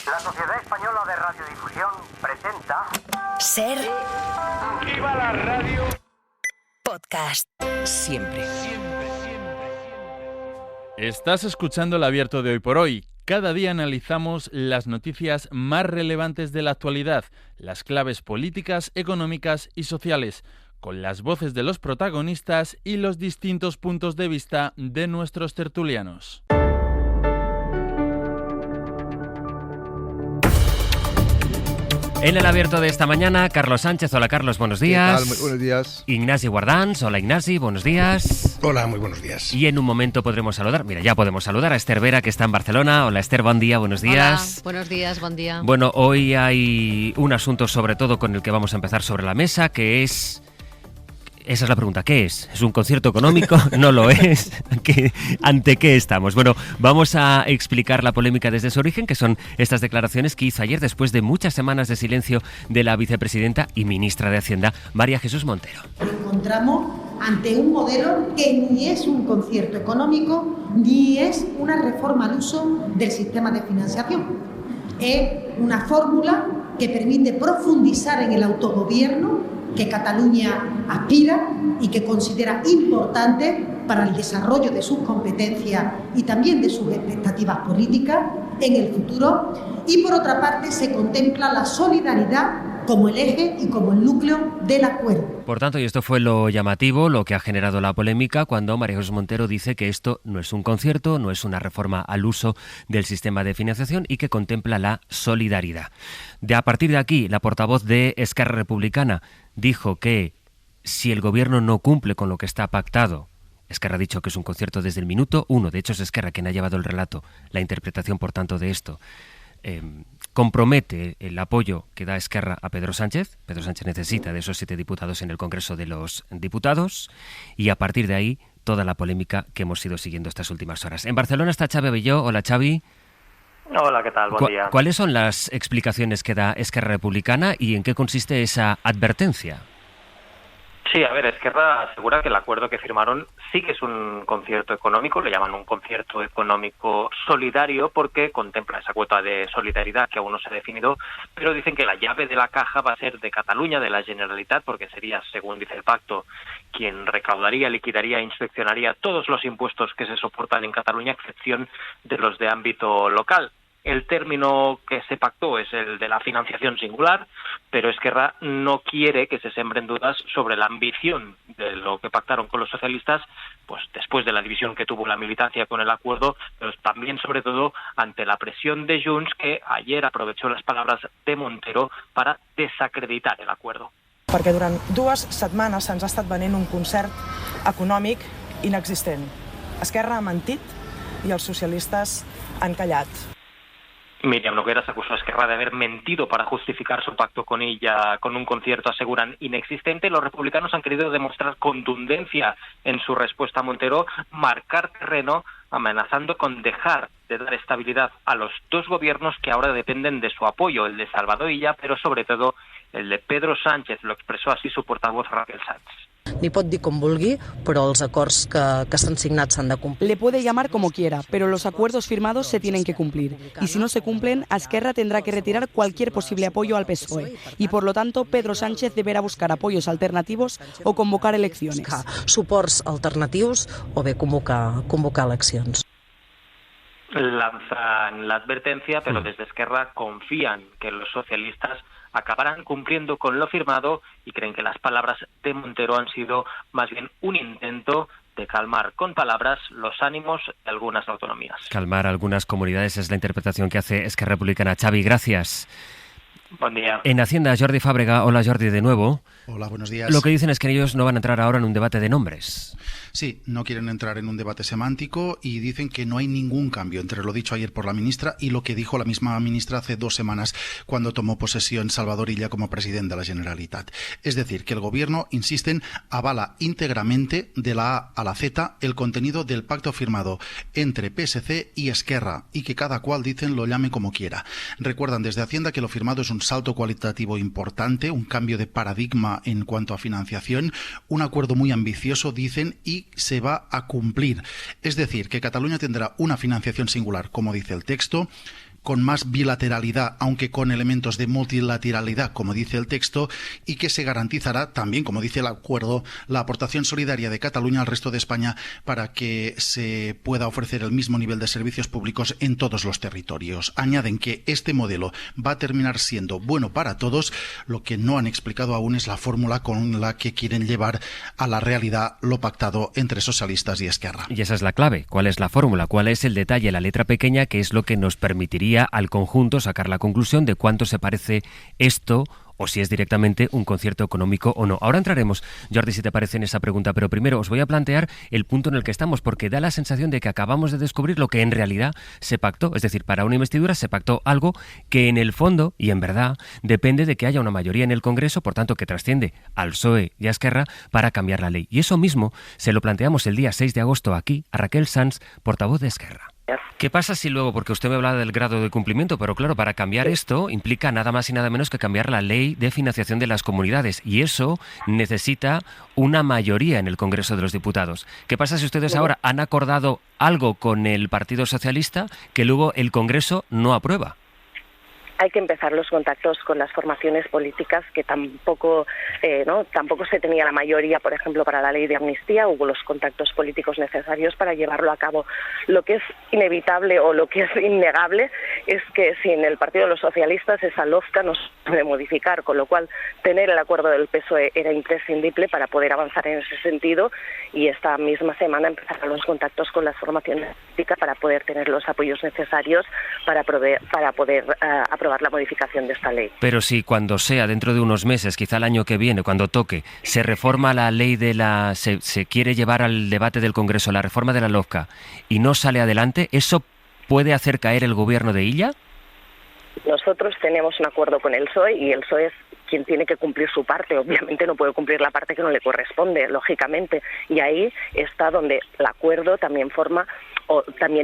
La Sociedad Española de Radiodifusión presenta... Ser... ¡Viva la radio! Podcast. Siempre. Estás escuchando el Abierto de Hoy por Hoy. Cada día analizamos las noticias más relevantes de la actualidad, las claves políticas, económicas y sociales, con las voces de los protagonistas y los distintos puntos de vista de nuestros tertulianos. En el Abierto de esta mañana, Carlos Sánchez. Hola, Carlos, buenos días. ¿Qué tal? Muy buenos días. Ignasi Guardans. Hola, Ignasi, buenos días. Hola, muy buenos días. Y en un momento podremos saludar, ya podemos saludar a Esther Vera, que está en Barcelona. Hola, Esther, buen día, buenos días. Hola, buenos días, buen día. Bueno, hoy hay un asunto sobre todo con el que vamos a empezar sobre la mesa, que es... Esa es la pregunta, ¿qué es? ¿Es un concierto económico? ¿No lo es? ¿Ante qué estamos? Bueno, vamos a explicar la polémica desde su origen, que son estas declaraciones que hizo ayer después de muchas semanas de silencio de la vicepresidenta y ministra de Hacienda, María Jesús Montero. Nos encontramos ante un modelo que ni es un concierto económico, ni es una reforma al uso del sistema de financiación. Es una fórmula que permite profundizar en el autogobierno que Cataluña aspira y que considera importante para el desarrollo de sus competencias y también de sus expectativas políticas en el futuro. Y por otra parte se contempla la solidaridad como el eje y como el núcleo del acuerdo. Por tanto, y esto fue lo llamativo, lo que ha generado la polémica, cuando María Jesús Montero dice que esto no es un concierto, no es una reforma al uso del sistema de financiación y que contempla la solidaridad. A partir de aquí, la portavoz de Esquerra Republicana dijo que si el gobierno no cumple con lo que está pactado, Esquerra ha dicho que es un concierto desde el minuto uno, de hecho es Esquerra quien ha llevado el relato, la interpretación por tanto de esto, compromete el apoyo que da Esquerra a Pedro Sánchez. Pedro Sánchez necesita de esos 7 diputados en el Congreso de los Diputados y a partir de ahí toda la polémica que hemos ido siguiendo estas últimas horas. En Barcelona está Xavi Abelló. Hola, Xavi. Hola, ¿qué tal? Buen día. ¿Cuáles son las explicaciones que da Esquerra Republicana y en qué consiste esa advertencia? Sí, a ver, Esquerra asegura que el acuerdo que firmaron sí que es un concierto económico, le llaman un concierto económico solidario porque contempla esa cuota de solidaridad que aún no se ha definido, pero dicen que la llave de la caja va a ser de Cataluña, de la Generalitat, porque sería, según dice el pacto, quien recaudaría, liquidaría e inspeccionaría todos los impuestos que se soportan en Cataluña, a excepción de los de ámbito local. El término que se pactó es el de la financiación singular, pero Esquerra no quiere que se sembren dudas sobre la ambición de lo que pactaron con los socialistas, pues después de la división que tuvo la militancia con el acuerdo, pero también, sobre todo, ante la presión de Junts, que ayer aprovechó las palabras de Montero para desacreditar el acuerdo. Perquè durant 2 setmanes se'ns ha estat venent un concert econòmic inexistent. Esquerra ha mentit i els socialistes han callat. Miriam Nogueras acusó a Esquerra de haber mentido para justificar su pacto con ella, con un concierto, aseguran, inexistente. Los republicanos han querido demostrar contundencia en su respuesta a Montero, marcar terreno, amenazando con dejar de dar estabilidad a los 2 gobiernos que ahora dependen de su apoyo, el de Salvador Illa, pero sobre todo el de Pedro Sánchez. Lo expresó así su portavoz Raquel Sanz. Ni pot dir com vulgui, però els acords que s'han signat s'han de cumplir. Le puede llamar como quiera, pero los acuerdos firmados se tienen que cumplir. Y si no se cumplen, Esquerra tendrá que retirar cualquier posible apoyo al PSOE. Y por lo tanto, Pedro Sánchez deberá buscar apoyos alternativos o convocar elecciones. Suports alternatius o bé convocar eleccions. Lanzan la advertencia, pero desde Esquerra confían que los socialistas acabarán cumpliendo con lo firmado y creen que las palabras de Montero han sido más bien un intento de calmar con palabras los ánimos de algunas autonomías. Calmar algunas comunidades es la interpretación que hace Esquerra Republicana. Xavi, gracias. Buen día. En Hacienda, Jordi Fàbrega. Hola, Jordi, de nuevo. Hola, buenos días. Lo que dicen es que ellos no van a entrar ahora en un debate de nombres. Sí, no quieren entrar en un debate semántico y dicen que no hay ningún cambio entre lo dicho ayer por la ministra y lo que dijo la misma ministra hace 2 semanas cuando tomó posesión Salvador Illa como presidente de la Generalitat. Es decir, que el gobierno, insisten, avala íntegramente de la A a la Z el contenido del pacto firmado entre PSC y Esquerra y que cada cual, dicen, lo llame como quiera. Recuerdan desde Hacienda que lo firmado es un salto cualitativo importante, un cambio de paradigma en cuanto a financiación, un acuerdo muy ambicioso, dicen, y se va a cumplir. Es decir, que Cataluña tendrá una financiación singular, como dice el texto, con más bilateralidad, aunque con elementos de multilateralidad, como dice el texto, y que se garantizará también, como dice el acuerdo, la aportación solidaria de Cataluña al resto de España para que se pueda ofrecer el mismo nivel de servicios públicos en todos los territorios. Añaden que este modelo va a terminar siendo bueno para todos. Lo que no han explicado aún es la fórmula con la que quieren llevar a la realidad lo pactado entre socialistas y Esquerra. Y esa es la clave. ¿Cuál es la fórmula? ¿Cuál es el detalle, la letra pequeña, que es lo que nos permitiría al conjunto sacar la conclusión de cuánto se parece esto o si es directamente un concierto económico o no? Ahora entraremos, Jordi, si te parece, en esa pregunta, pero primero os voy a plantear el punto en el que estamos, porque da la sensación de que acabamos de descubrir lo que en realidad se pactó. Es decir, para una investidura se pactó algo que en el fondo y en verdad depende de que haya una mayoría en el Congreso, por tanto que trasciende al PSOE y a Esquerra, para cambiar la ley. Y eso mismo se lo planteamos el día 6 de agosto aquí a Raquel Sanz, portavoz de Esquerra. ¿Qué pasa si luego, porque usted me hablaba del grado de cumplimiento, pero claro, para cambiar esto implica nada más y nada menos que cambiar la ley de financiación de las comunidades, y eso necesita una mayoría en el Congreso de los Diputados? ¿Qué pasa si ustedes ahora han acordado algo con el Partido Socialista que luego el Congreso no aprueba? Hay que empezar los contactos con las formaciones políticas, que tampoco se tenía la mayoría, por ejemplo, para la ley de amnistía. Hubo los contactos políticos necesarios para llevarlo a cabo. Lo que es inevitable o lo que es innegable es que sin el Partido de los Socialistas esa LOFCA no se puede modificar, con lo cual tener el acuerdo del PSOE era imprescindible para poder avanzar en ese sentido, y esta misma semana empezarán los contactos con las formaciones políticas para poder tener los apoyos necesarios para poder aprobar la modificación de esta ley. Pero si cuando sea, dentro de unos meses, quizá el año que viene, cuando toque, se reforma la ley se quiere llevar al debate del Congreso la reforma de la LOFCA y no sale adelante, ¿eso puede hacer caer el gobierno de Illa? Nosotros tenemos un acuerdo con el PSOE y el PSOE es quien tiene que cumplir su parte. Obviamente no puede cumplir la parte que no le corresponde, lógicamente, y ahí está donde el acuerdo también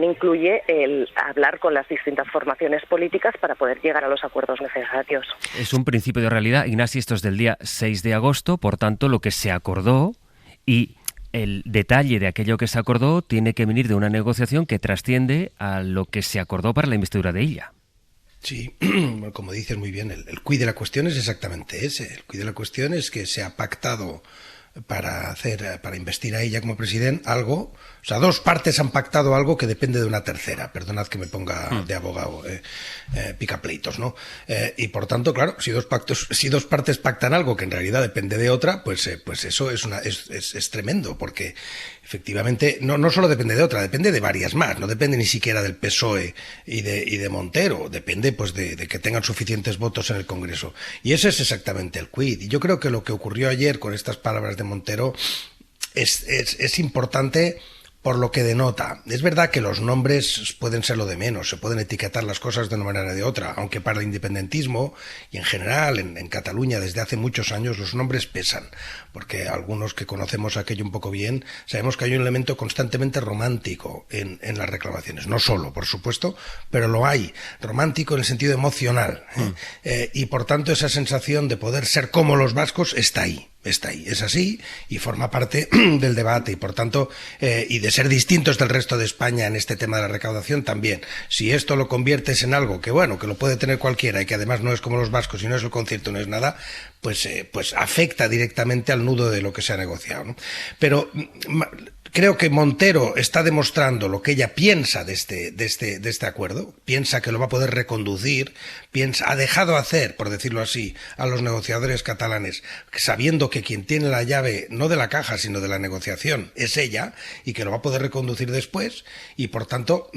incluye el hablar con las distintas formaciones políticas para poder llegar a los acuerdos necesarios. Es un principio de realidad, Ignasi, esto es del día 6 de agosto, por tanto lo que se acordó y el detalle de aquello que se acordó tiene que venir de una negociación que trasciende a lo que se acordó para la investidura de Illa. Sí, como dices muy bien, el quid de la cuestión es exactamente ese. El quid de la cuestión es que se ha pactado para investir a ella como presidente algo, o sea, dos partes han pactado algo que depende de una tercera. Perdonad que me ponga de abogado, picapleitos, ¿no? Y por tanto, claro, si dos partes pactan algo que en realidad depende de otra, pues eso es tremendo, porque efectivamente no solo depende de otra, depende de varias más, no depende ni siquiera del PSOE y de Montero, depende pues de que tengan suficientes votos en el Congreso. Y ese es exactamente el quid. Y yo creo que lo que ocurrió ayer con estas palabras de Montero es importante por lo que denota. Es verdad que los nombres pueden ser lo de menos, se pueden etiquetar las cosas de una manera o de otra, aunque para el independentismo y en general en Cataluña desde hace muchos años los nombres pesan, porque algunos que conocemos aquello un poco bien sabemos que hay un elemento constantemente romántico en las reclamaciones, no solo, por supuesto, pero lo hay, romántico en el sentido emocional, y por tanto esa sensación de poder ser como los vascos está ahí, es así y forma parte del debate y por tanto y de ser distintos del resto de España en este tema de la recaudación también. Si esto lo conviertes en algo que bueno, que lo puede tener cualquiera y que además no es como los vascos y no es el concierto, no es nada, pues afecta directamente al nudo de lo que se ha negociado, ¿no? Pero creo que Montero está demostrando lo que ella piensa de este acuerdo, piensa que lo va a poder reconducir, ha dejado hacer, por decirlo así, a los negociadores catalanes, sabiendo que quien tiene la llave, no de la caja, sino de la negociación, es ella, y que lo va a poder reconducir después, y por tanto,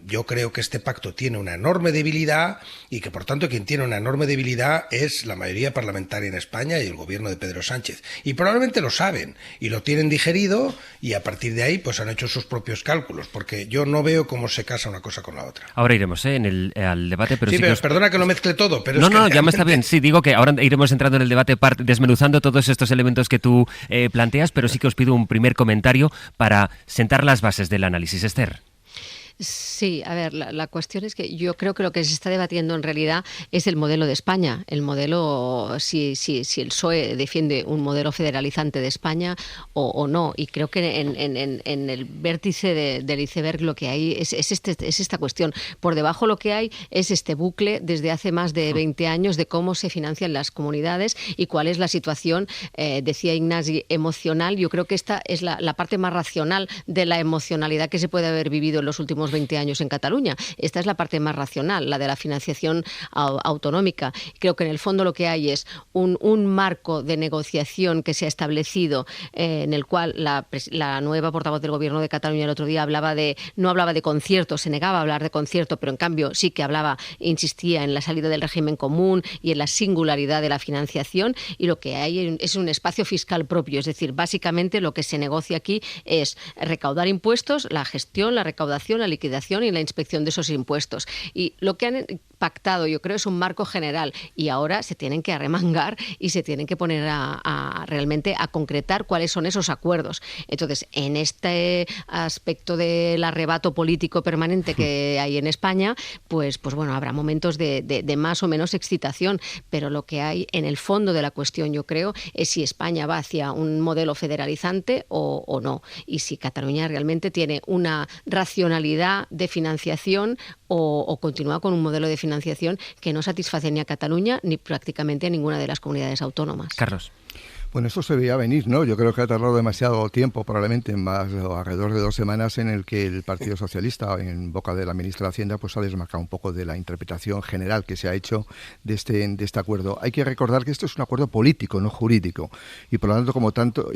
yo creo que este pacto tiene una enorme debilidad, y que por tanto quien tiene una enorme debilidad es la mayoría parlamentaria en España y el gobierno de Pedro Sánchez. Y probablemente lo saben, y lo tienen digerido, y a partir de ahí pues han hecho sus propios cálculos, porque yo no veo cómo se casa una cosa con la otra. Ahora iremos al debate, pero sí, pero perdona que lo mezcle todo, pero no, ya me está bien. Sí, digo que ahora iremos entrando en el debate desmenuzando todos estos elementos que tú planteas, pero sí que os pido un primer comentario para sentar las bases del análisis, Esther. Sí, a ver, la cuestión es que yo creo que lo que se está debatiendo en realidad es el modelo de España. El modelo, si el PSOE defiende un modelo federalizante de España o no. Y creo que en el vértice del iceberg lo que hay es esta cuestión. Por debajo lo que hay es este bucle desde hace más de 20 años de cómo se financian las comunidades y cuál es la situación, decía Ignasi, emocional. Yo creo que esta es la parte más racional de la emocionalidad que se puede haber vivido en los últimos 20 años en Cataluña. Esta es la parte más racional, la de la financiación autonómica. Creo que en el fondo lo que hay es un marco de negociación que se ha establecido, en el cual la nueva portavoz del Gobierno de Cataluña el otro día no hablaba de concierto, se negaba a hablar de concierto, pero en cambio sí que insistía en la salida del régimen común y en la singularidad de la financiación, y lo que hay es un espacio fiscal propio. Es decir, básicamente lo que se negocia aquí es recaudar impuestos, la gestión, la recaudación, la liquidación y la inspección de esos impuestos. Y lo que han pactado, yo creo, es un marco general, y ahora se tienen que arremangar y se tienen que poner realmente a concretar cuáles son esos acuerdos. Entonces, en este aspecto del arrebato político permanente que hay en España, pues bueno, habrá momentos de más o menos excitación, pero lo que hay en el fondo de la cuestión, yo creo, es si España va hacia un modelo federalizante o no, y si Cataluña realmente tiene una racionalidad de financiación o continúa con un modelo de financiación que no satisface ni a Cataluña ni prácticamente a ninguna de las comunidades autónomas. Carlos. Bueno, esto se veía venir, ¿no? Yo creo que ha tardado demasiado tiempo, probablemente más alrededor de 2 semanas, en el que el Partido Socialista, en boca de la ministra de Hacienda, pues ha desmarcado un poco de la interpretación general que se ha hecho de este acuerdo. Hay que recordar que esto es un acuerdo político, no jurídico, y por lo tanto,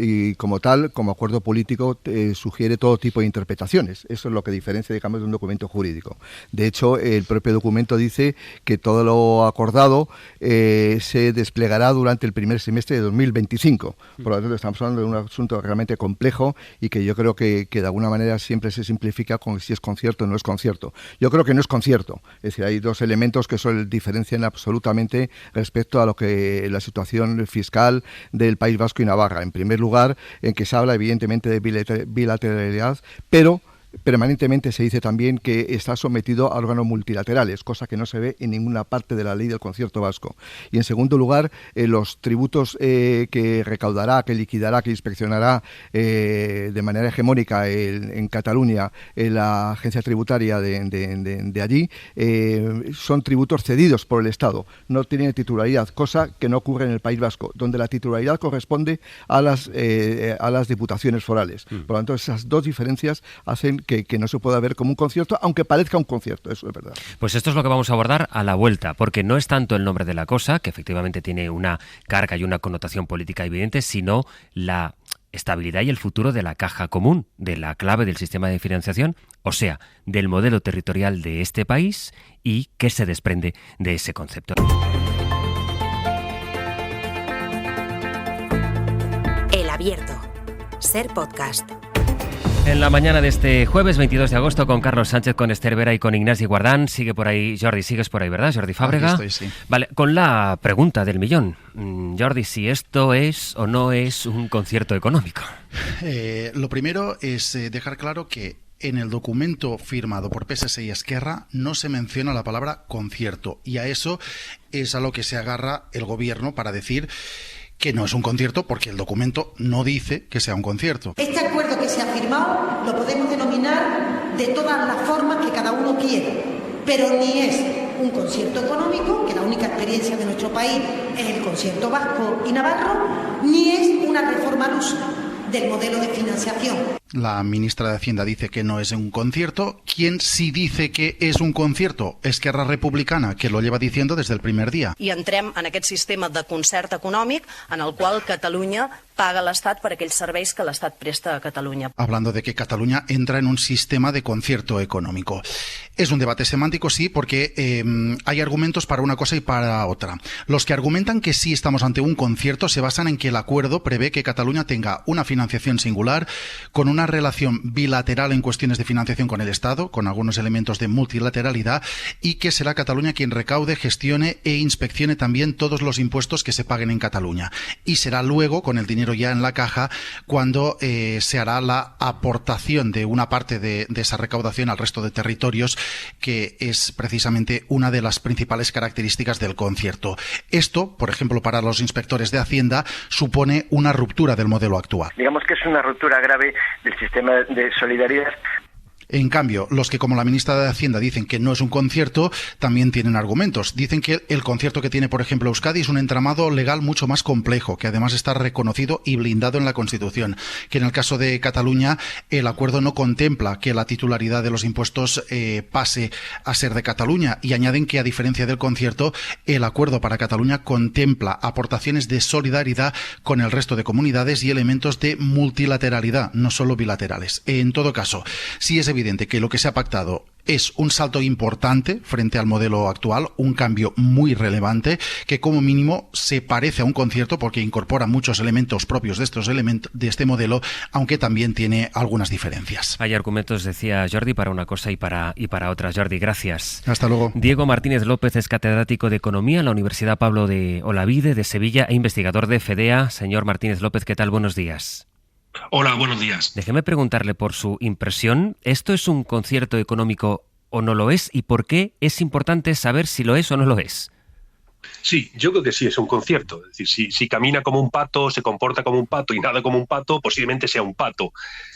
como acuerdo político, sugiere todo tipo de interpretaciones. Eso es lo que diferencia, digamos, de un documento jurídico. De hecho, el propio documento dice que todo lo acordado se desplegará durante el primer semestre de 2025. Por lo tanto, estamos hablando de un asunto realmente complejo y que yo creo que de alguna manera siempre se simplifica con si es concierto o no es concierto. Yo creo que no es concierto. Es decir, hay 2 elementos que diferencian absolutamente respecto a lo que la situación fiscal del País Vasco y Navarra. En primer lugar, en que se habla evidentemente de bilateralidad, pero permanentemente se dice también que está sometido a órganos multilaterales, cosa que no se ve en ninguna parte de la ley del concierto vasco. Y en segundo lugar, los tributos que recaudará, que liquidará, que inspeccionará de manera hegemónica en Cataluña la agencia tributaria de allí, son tributos cedidos por el Estado, no tienen titularidad, cosa que no ocurre en el País Vasco, donde la titularidad corresponde a las diputaciones forales. Por lo tanto, esas 2 diferencias hacen que no se pueda ver como un concierto, aunque parezca un concierto, eso es verdad. Pues esto es lo que vamos a abordar a la vuelta, porque no es tanto el nombre de la cosa, que efectivamente tiene una carga y una connotación política evidente, sino la estabilidad y el futuro de la caja común, de la clave del sistema de financiación, o sea, del modelo territorial de este país y qué se desprende de ese concepto. El Abierto. Ser Podcast. En la mañana de este jueves 22 de agosto con Carlos Sánchez, con Esther Vera y con Ignasi Guardán. Sigue por ahí, Jordi, sigues por ahí, ¿verdad? Jordi Fábrega. Aquí estoy, sí. Vale, con la pregunta del millón. Jordi, si esto es o no es un concierto económico. Lo primero es dejar claro que en el documento firmado por PSC y Esquerra no se menciona la palabra concierto, y a eso es a lo que se agarra el gobierno para decir que no es un concierto, porque el documento no dice que sea un concierto. Este acuerdo que se ha firmado lo podemos denominar de todas las formas que cada uno quiere, pero ni es un concierto económico, que la única experiencia de nuestro país es el concierto vasco y navarro, ni es una reforma al uso del modelo de financiación. La ministra de Hacienda dice que no es un concierto. ¿Quién sí dice que és un concierto? Esquerra Republicana, que lo lleva diciendo desde el primer día. I entrem en aquest sistema de concert econòmic en el qual Catalunya paga l'Estat per aquells serveis que l'Estat presta a Catalunya. Hablando de que Cataluña entra en un sistema de concierto económico. Es un debate semántico, sí, porque hay argumentos para una cosa y para otra. Los que argumentan que sí estamos ante un concierto se basan en que el acuerdo prevé que Cataluña tenga una financiación singular con una una relación bilateral en cuestiones de financiación con el Estado, con algunos elementos de multilateralidad, y que será Cataluña quien recaude, gestione e inspeccione también todos los impuestos que se paguen en Cataluña. Y será luego, con el dinero ya en la caja, cuando se hará la aportación de una parte de esa recaudación al resto de territorios, que es precisamente una de las principales características del concierto. Esto, por ejemplo, para los inspectores de Hacienda, supone una ruptura del modelo actual. Digamos que es una ruptura grave del sistema de solidaridad. En cambio, los que, como la ministra de Hacienda, dicen que no es un concierto, también tienen argumentos. Dicen que el concierto que tiene, por ejemplo, Euskadi es un entramado legal mucho más complejo, que además está reconocido y blindado en la Constitución. Que en el caso de Cataluña, el acuerdo no contempla que la titularidad de los impuestos pase a ser de Cataluña. Y añaden que, a diferencia del concierto, el acuerdo para Cataluña contempla aportaciones de solidaridad con el resto de comunidades y elementos de multilateralidad, no solo bilaterales. En todo caso, sí es evidente que lo que se ha pactado es un salto importante frente al modelo actual, un cambio muy relevante, que como mínimo se parece a un concierto porque incorpora muchos elementos propios de este modelo, aunque también tiene algunas diferencias. Hay argumentos, decía Jordi, para una cosa y para otra. Jordi, gracias. Hasta luego. Diego Martínez López es catedrático de Economía en la Universidad Pablo de Olavide de Sevilla e investigador de FEDEA. Señor Martínez López, ¿qué tal? Buenos días. Hola, buenos días. Déjeme preguntarle por su impresión. ¿Esto es un concierto económico o no lo es? ¿Y por qué es importante saber si lo es o no lo es? Sí, yo creo que sí es un concierto. Es decir, si camina como un pato, se comporta como un pato y nada como un pato, posiblemente sea un pato.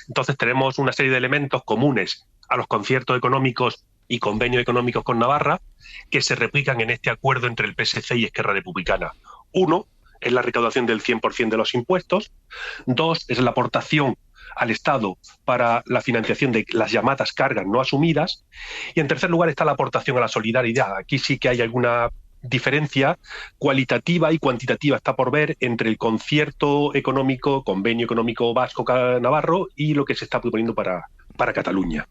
Entonces tenemos una serie de elementos comunes a los conciertos económicos y convenios económicos con Navarra que se replican en este acuerdo entre el PSC y Esquerra Republicana. Uno es la recaudación del 100% de los impuestos. Dos, es la aportación al Estado para la financiación de las llamadas cargas no asumidas. Y en tercer lugar está la aportación a la solidaridad. Aquí sí que hay alguna diferencia cualitativa y cuantitativa, está por ver, entre el concierto económico, convenio económico vasco-navarro y lo que se está proponiendo para Cataluña.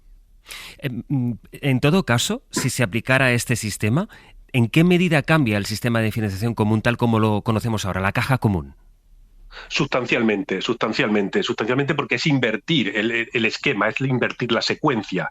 En todo caso, si se aplicara este sistema, ¿en qué medida cambia el sistema de financiación común tal como lo conocemos ahora, la caja común? Sustancialmente, porque es invertir el esquema, es invertir la secuencia.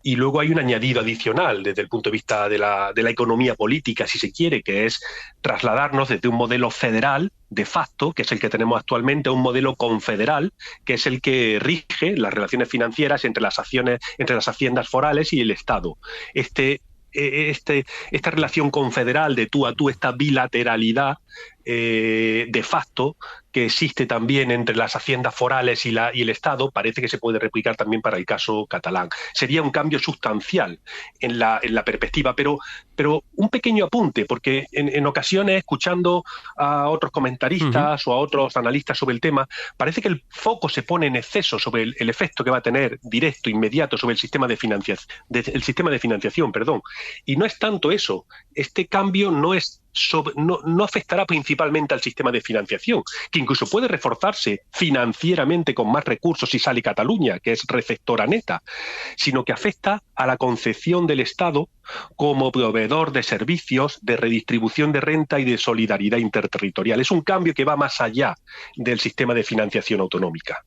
Y luego hay un añadido adicional desde el punto de vista de la economía política, si se quiere, que es trasladarnos desde un modelo federal, de facto, que es el que tenemos actualmente, a un modelo confederal, que es el que rige las relaciones financieras entre las haciendas forales y el Estado. Esta relación confederal de tú a tú, esta bilateralidad de facto que existe también entre las haciendas forales y el Estado, parece que se puede replicar también para el caso catalán. Sería un cambio sustancial en la perspectiva, pero un pequeño apunte, porque en ocasiones, escuchando a otros comentaristas o a otros analistas sobre el tema, parece que el foco se pone en exceso sobre el efecto que va a tener directo, inmediato, sobre el sistema de financiación, y no es tanto eso. Este cambio no afectará principalmente al sistema de financiación, que incluso puede reforzarse financieramente con más recursos si sale Cataluña, que es receptora neta, sino que afecta a la concepción del Estado como proveedor de servicios, de redistribución de renta y de solidaridad interterritorial. Es un cambio que va más allá del sistema de financiación autonómica.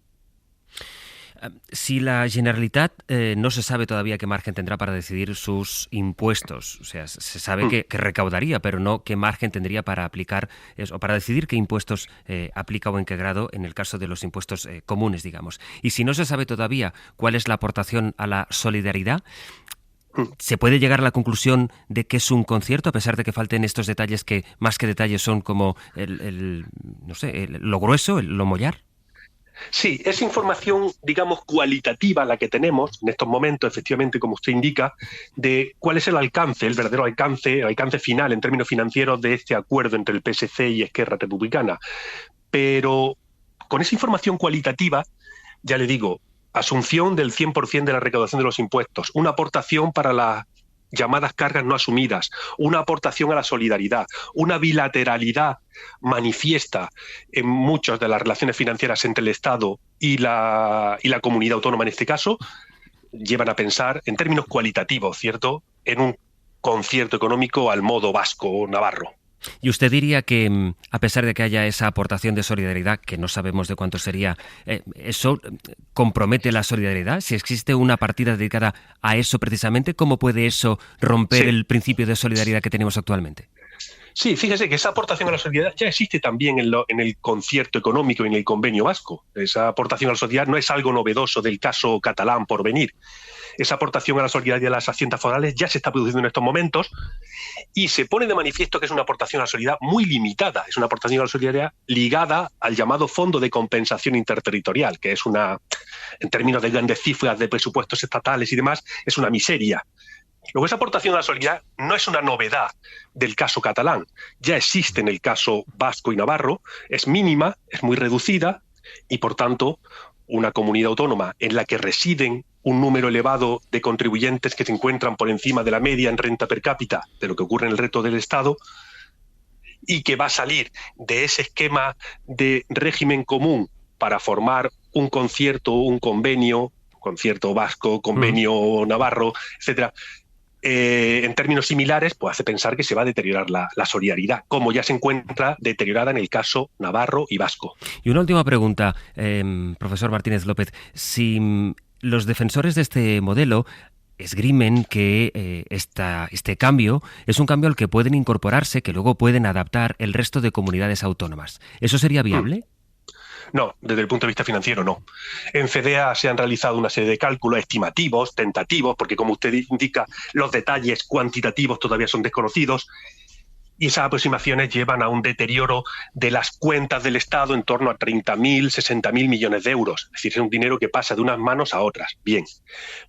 Si la Generalitat no se sabe todavía qué margen tendrá para decidir sus impuestos, o sea, se sabe que recaudaría, pero no qué margen tendría para aplicar o para decidir qué impuestos aplica o en qué grado en el caso de los impuestos comunes, digamos. Y si no se sabe todavía cuál es la aportación a la solidaridad, ¿se puede llegar a la conclusión de que es un concierto, a pesar de que falten estos detalles que, más que detalles, son como lo grueso, lo mollar? Sí, es información, digamos, cualitativa la que tenemos en estos momentos, efectivamente, como usted indica, de cuál es el alcance, el verdadero alcance, el alcance final en términos financieros de este acuerdo entre el PSC y Esquerra Republicana. Pero con esa información cualitativa, ya le digo, asunción del 100% de la recaudación de los impuestos, una aportación para las llamadas cargas no asumidas, una aportación a la solidaridad, una bilateralidad manifiesta en muchas de las relaciones financieras entre el Estado y la comunidad autónoma en este caso, llevan a pensar en términos cualitativos, ¿cierto?, en un concierto económico al modo vasco o navarro. ¿Y usted diría que, a pesar de que haya esa aportación de solidaridad, que no sabemos de cuánto sería, eso compromete la solidaridad? Si existe una partida dedicada a eso precisamente, ¿cómo puede eso romper el principio de solidaridad que tenemos actualmente? Sí, fíjese que esa aportación a la solidaridad ya existe también en el concierto económico y en el convenio vasco. Esa aportación a la solidaridad no es algo novedoso del caso catalán por venir. Esa aportación a la solidaridad de las haciendas forales ya se está produciendo en estos momentos y se pone de manifiesto que es una aportación a la solidaridad muy limitada. Es una aportación a la solidaridad ligada al llamado Fondo de Compensación Interterritorial, que es en términos de grandes cifras de presupuestos estatales y demás, es una miseria. Luego, esa aportación a la solidaridad no es una novedad del caso catalán. Ya existe en el caso vasco y navarro, es mínima, es muy reducida y, por tanto, una comunidad autónoma en la que residen un número elevado de contribuyentes que se encuentran por encima de la media en renta per cápita de lo que ocurre en el resto del Estado y que va a salir de ese esquema de régimen común para formar un concierto, un convenio, concierto vasco, convenio navarro, etcétera, en términos similares, pues hace pensar que se va a deteriorar la solidaridad, como ya se encuentra deteriorada en el caso navarro y vasco. Y una última pregunta, profesor Martínez López. Si los defensores de este modelo esgrimen que este cambio es un cambio al que pueden incorporarse, que luego pueden adaptar el resto de comunidades autónomas, ¿eso sería viable? No, desde el punto de vista financiero no. En FEDEA se han realizado una serie de cálculos estimativos, tentativos, porque como usted indica, los detalles cuantitativos todavía son desconocidos, y esas aproximaciones llevan a un deterioro de las cuentas del Estado en torno a 30.000, 60.000 millones de euros. Es decir, es un dinero que pasa de unas manos a otras. Bien,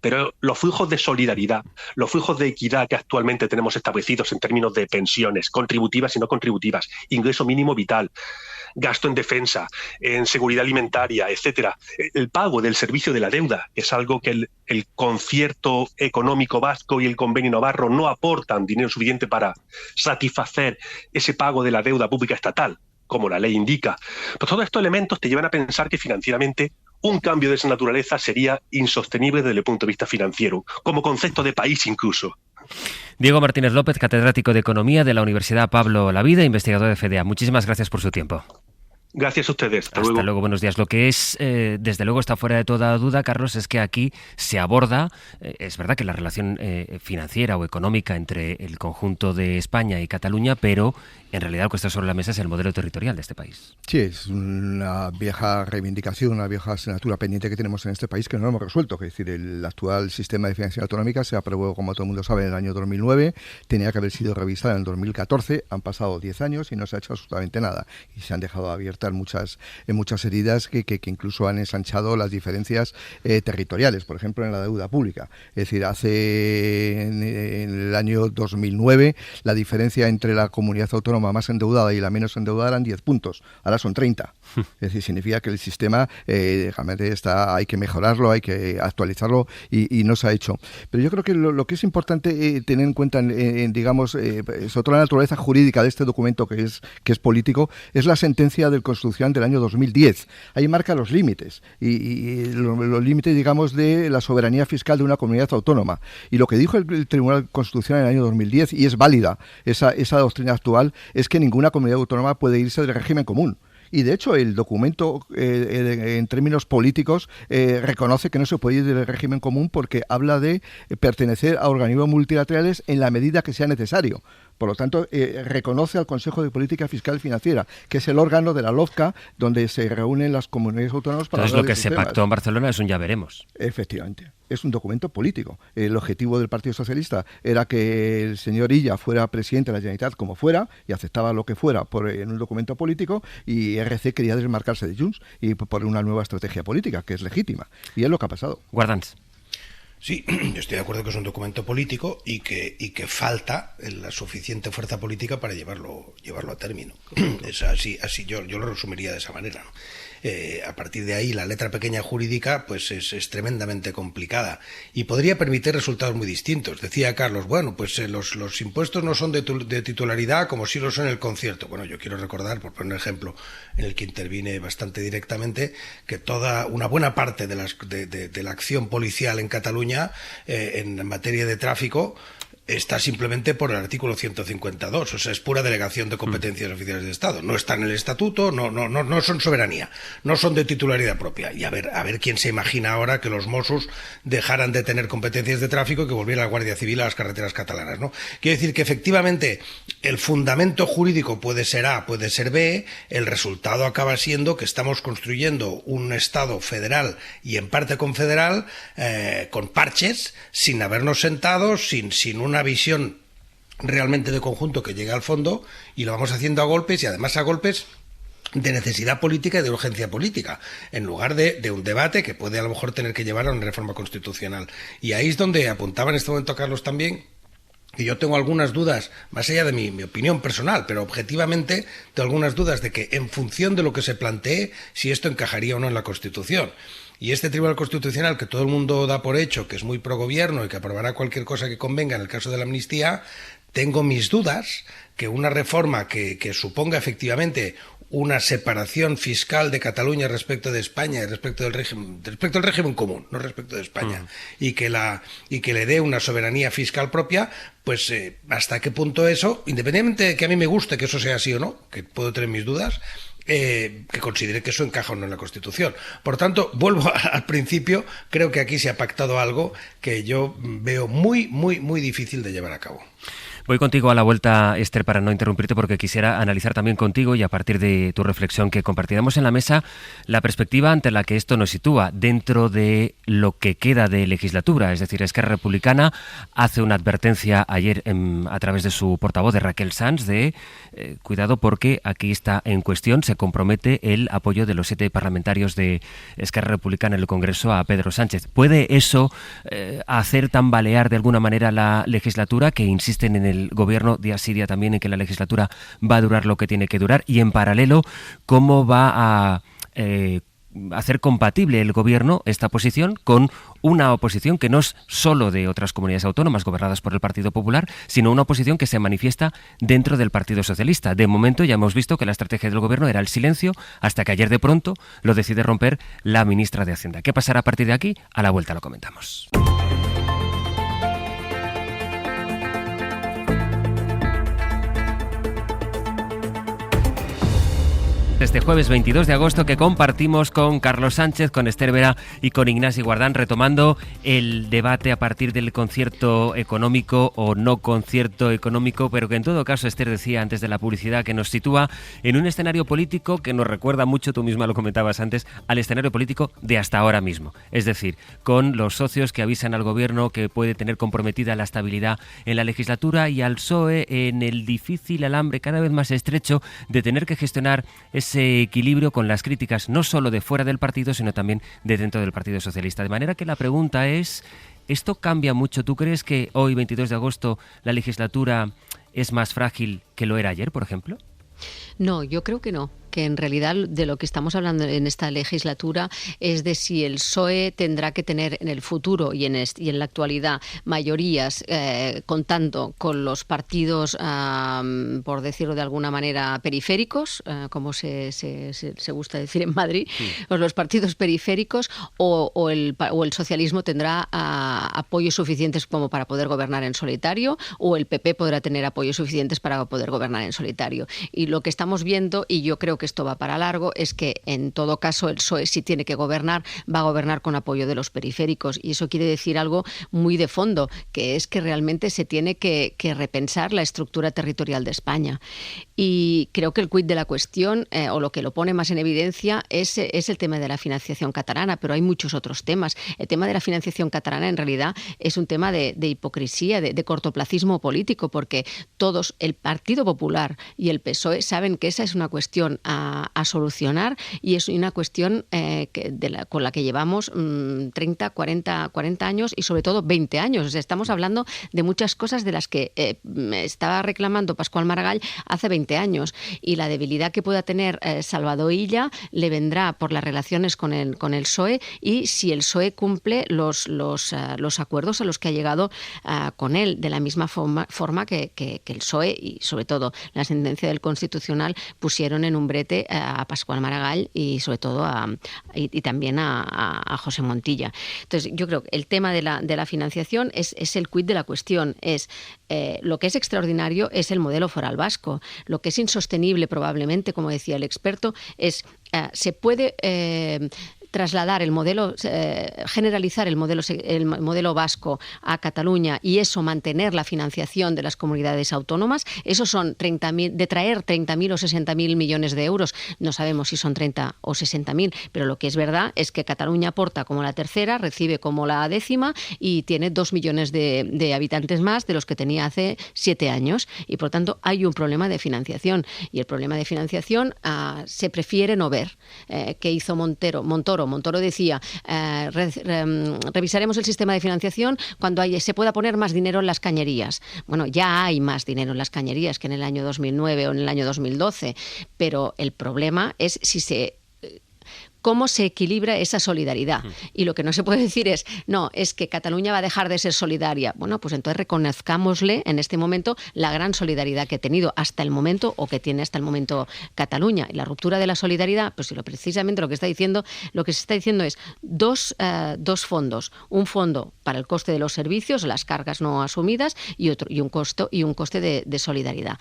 pero los flujos de solidaridad, los flujos de equidad que actualmente tenemos establecidos en términos de pensiones, contributivas y no contributivas, ingreso mínimo vital, gasto en defensa, en seguridad alimentaria, etcétera. El pago del servicio de la deuda es algo que el concierto económico vasco y el convenio navarro no aportan dinero suficiente para satisfacer ese pago de la deuda pública estatal, como la ley indica. Pues todos estos elementos te llevan a pensar que financieramente un cambio de esa naturaleza sería insostenible desde el punto de vista financiero, como concepto de país incluso. Diego Martínez López, catedrático de Economía de la Universidad Pablo Olavide, investigador de FEDEA. Muchísimas gracias por su tiempo. Gracias a ustedes. Hasta luego, buenos días. Lo que es, desde luego, está fuera de toda duda, Carlos, es que aquí se aborda, es verdad que la relación financiera o económica entre el conjunto de España y Cataluña, pero en realidad lo que está sobre la mesa es el modelo territorial de este país. Sí, es una vieja reivindicación, una vieja asignatura pendiente que tenemos en este país que no hemos resuelto. Es decir, el actual sistema de financiación autonómica se aprobó, como todo el mundo sabe, en el año 2009, tenía que haber sido revisado en el 2014, han pasado 10 años y no se ha hecho absolutamente nada. Y se han dejado abiertas muchas heridas que incluso han ensanchado las diferencias territoriales, por ejemplo, en la deuda pública. Es decir, en el año 2009 la diferencia entre la comunidad autónoma más endeudada y la menos endeudada eran 10 puntos, ahora son 30. Es decir, significa que el sistema realmente hay que mejorarlo, hay que actualizarlo y no se ha hecho. Pero yo creo que lo que es importante tener en cuenta, digamos, sobre todo la naturaleza jurídica de este documento que es político, es la sentencia del Constitucional del año 2010. Ahí marca los límites y los límites, digamos, de la soberanía fiscal de una comunidad autónoma. Y lo que dijo el Tribunal Constitucional en el año 2010, y es válida esa doctrina actual, es que ninguna comunidad autónoma puede irse del régimen común. Y de hecho el documento en términos políticos reconoce que no se puede ir del régimen común porque habla de pertenecer a organismos multilaterales en la medida que sea necesario. Por lo tanto, reconoce al Consejo de Política Fiscal y Financiera, que es el órgano de la LOFCA, donde se reúnen las comunidades autónomas para hablar de esos temas. Entonces, lo que se pactó en Barcelona es un ya veremos. Efectivamente. Es un documento político. El objetivo del Partido Socialista era que el señor Illa fuera presidente de la Generalitat como fuera, y aceptaba lo que fuera en un documento político, y RC quería desmarcarse de Junts y poner una nueva estrategia política, que es legítima. Y es lo que ha pasado. Guardans. Sí, yo estoy de acuerdo que es un documento político y que falta la suficiente fuerza política para llevarlo a término. Es así yo lo resumiría de esa manera, ¿no? A partir de ahí la letra pequeña jurídica pues es tremendamente complicada y podría permitir resultados muy distintos. Decía Carlos, bueno, pues los impuestos no son de titularidad como si lo son en el concierto. Bueno, yo quiero recordar, por poner un ejemplo en el que intervine bastante directamente, que una buena parte de la acción policial en Cataluña en materia de tráfico está simplemente por el artículo 152, o sea, es pura delegación de competencias oficiales de Estado. No está en el estatuto, no son soberanía, no son de titularidad propia. Y a ver quién se imagina ahora que los Mossos dejaran de tener competencias de tráfico y que volviera la Guardia Civil a las carreteras catalanas, ¿no? Quiero decir que efectivamente el fundamento jurídico puede ser A, puede ser B, el resultado acaba siendo que estamos construyendo un Estado federal y en parte confederal con parches, sin habernos sentado, sin una visión realmente de conjunto que llegue al fondo, y lo vamos haciendo a golpes, y además a golpes de necesidad política y de urgencia política, en lugar de un debate que puede a lo mejor tener que llevar a una reforma constitucional. Y ahí es donde apuntaba en este momento Carlos también, que yo tengo algunas dudas, más allá de mi opinión personal, pero objetivamente tengo algunas dudas de que en función de lo que se plantee, si esto encajaría o no en la Constitución. Y este Tribunal Constitucional, que todo el mundo da por hecho que es muy pro gobierno y que aprobará cualquier cosa que convenga en el caso de la amnistía, tengo mis dudas que una reforma que suponga efectivamente una separación fiscal de Cataluña respecto de España y respecto del régimen común, no respecto de España, y que le dé una soberanía fiscal propia, pues hasta qué punto eso, independientemente de que a mí me guste que eso sea así o no, que puedo tener mis dudas, que considere que eso encaja o no en la Constitución. Por tanto, vuelvo al principio, creo que aquí se ha pactado algo que yo veo muy, muy, muy difícil de llevar a cabo. Voy contigo a la vuelta, Esther, para no interrumpirte, porque quisiera analizar también contigo y a partir de tu reflexión que compartiremos en la mesa la perspectiva ante la que esto nos sitúa dentro de lo que queda de legislatura. Es decir, Esquerra Republicana hace una advertencia ayer a través de su portavoz, de Raquel Sans, de cuidado porque aquí está en cuestión, se compromete el apoyo de los 7 parlamentarios de Esquerra Republicana en el Congreso a Pedro Sánchez. ¿Puede eso hacer tambalear de alguna manera la legislatura, que insisten en el gobierno día sí día también en que la legislatura va a durar lo que tiene que durar? Y en paralelo, ¿cómo va a hacer compatible el gobierno esta posición con una oposición que no es solo de otras comunidades autónomas gobernadas por el Partido Popular, sino una oposición que se manifiesta dentro del Partido Socialista? De momento ya hemos visto que la estrategia del gobierno era el silencio, hasta que ayer de pronto lo decide romper la ministra de Hacienda. ¿Qué pasará a partir de aquí? A la vuelta lo comentamos. Este jueves 22 de agosto que compartimos con Carlos Sánchez, con Esther Vera y con Ignasi Guardán, retomando el debate a partir del concierto económico o no concierto económico, pero que en todo caso, Esther decía antes de la publicidad, que nos sitúa en un escenario político que nos recuerda mucho, tú misma lo comentabas antes, al escenario político de hasta ahora mismo. Es decir, con los socios que avisan al gobierno que puede tener comprometida la estabilidad en la legislatura y al PSOE en el difícil alambre cada vez más estrecho de tener que gestionar ese equilibrio con las críticas no solo de fuera del partido, sino también de dentro del Partido Socialista. De manera que la pregunta es, ¿esto cambia mucho? ¿Tú crees que hoy, 22 de agosto, la legislatura es más frágil que lo era ayer, por ejemplo? No, yo creo que no. Que en realidad de lo que estamos hablando en esta legislatura es de si el PSOE tendrá que tener en el futuro y en la actualidad mayorías contando con los partidos, por decirlo de alguna manera, periféricos, como se gusta decir en Madrid, pues los partidos periféricos, o el socialismo tendrá apoyos suficientes como para poder gobernar en solitario, o el PP podrá tener apoyos suficientes para poder gobernar en solitario. Y lo que estamos viendo, y yo creo que esto va para largo, es que en todo caso el PSOE, si tiene que gobernar, va a gobernar con apoyo de los periféricos, y eso quiere decir algo muy de fondo, que es que realmente se tiene que repensar la estructura territorial de España. Y creo que el quid de la cuestión, o lo que lo pone más en evidencia, es el tema de la financiación catalana, pero hay muchos otros temas. El tema de la financiación catalana en realidad es un tema de hipocresía, de cortoplacismo político, porque todos, el Partido Popular y el PSOE, saben que esa es una cuestión a solucionar, y es una cuestión con la que llevamos 30, 40 años y sobre todo 20 años. O sea, estamos hablando de muchas cosas de las que estaba reclamando Pascual Maragall hace 20 años, y la debilidad que pueda tener Salvador Illa le vendrá por las relaciones con el PSOE, y si el PSOE cumple los acuerdos a los que ha llegado con él, de la misma forma que el PSOE y sobre todo la sentencia del Constitucional pusieron en un breve brete a Pascual Maragall y sobre todo y también a José Montilla. Entonces, yo creo que el tema de la financiación es el quid de la cuestión. Es lo que es extraordinario es el modelo foral vasco. Lo que es insostenible probablemente, como decía el experto, es se puede trasladar el modelo, generalizar el modelo vasco a Cataluña y eso mantener la financiación de las comunidades autónomas. Esos son de traer 30.000 o 60.000 millones de euros. No sabemos si son 30 o 60.000, pero lo que es verdad es que Cataluña aporta como la tercera, recibe como la décima y tiene 2 millones de habitantes más de los que tenía hace 7 años. Y por tanto hay un problema de financiación. Y el problema de financiación se prefiere no ver. ¿Qué hizo Montoro? Montoro decía, revisaremos el sistema de financiación cuando se pueda poner más dinero en las cañerías. Bueno, ya hay más dinero en las cañerías que en el año 2009 o en el año 2012, pero el problema es cómo se equilibra esa solidaridad. Y lo que no se puede decir es que Cataluña va a dejar de ser solidaria. Bueno, pues entonces reconozcámosle en este momento la gran solidaridad que ha tenido hasta el momento o que tiene hasta el momento Cataluña. Y la ruptura de la solidaridad, pues precisamente lo que se está diciendo es dos fondos. Un fondo para el coste de los servicios, las cargas no asumidas, y un coste de solidaridad.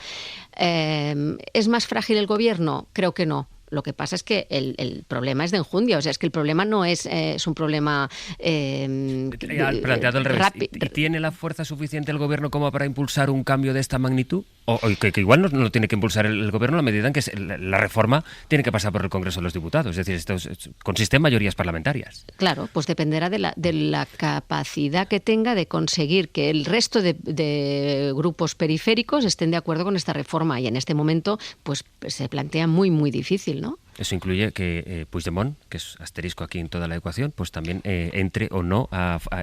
¿Es más frágil el gobierno? Creo que no. Lo que pasa es que el problema es de enjundia, o sea, es que el problema no es un problema planteado al revés. ¿Y tiene la fuerza suficiente el gobierno como para impulsar un cambio de esta magnitud? O que igual no lo tiene que impulsar el gobierno a la medida en que la reforma tiene que pasar por el Congreso de los Diputados, es decir, esto consiste en mayorías parlamentarias. Claro, pues dependerá de la capacidad que tenga de conseguir que el resto de grupos periféricos estén de acuerdo con esta reforma, y en este momento pues se plantea muy, muy difícil, ¿no? Eso incluye que Puigdemont, que es asterisco aquí en toda la ecuación, pues también entre o no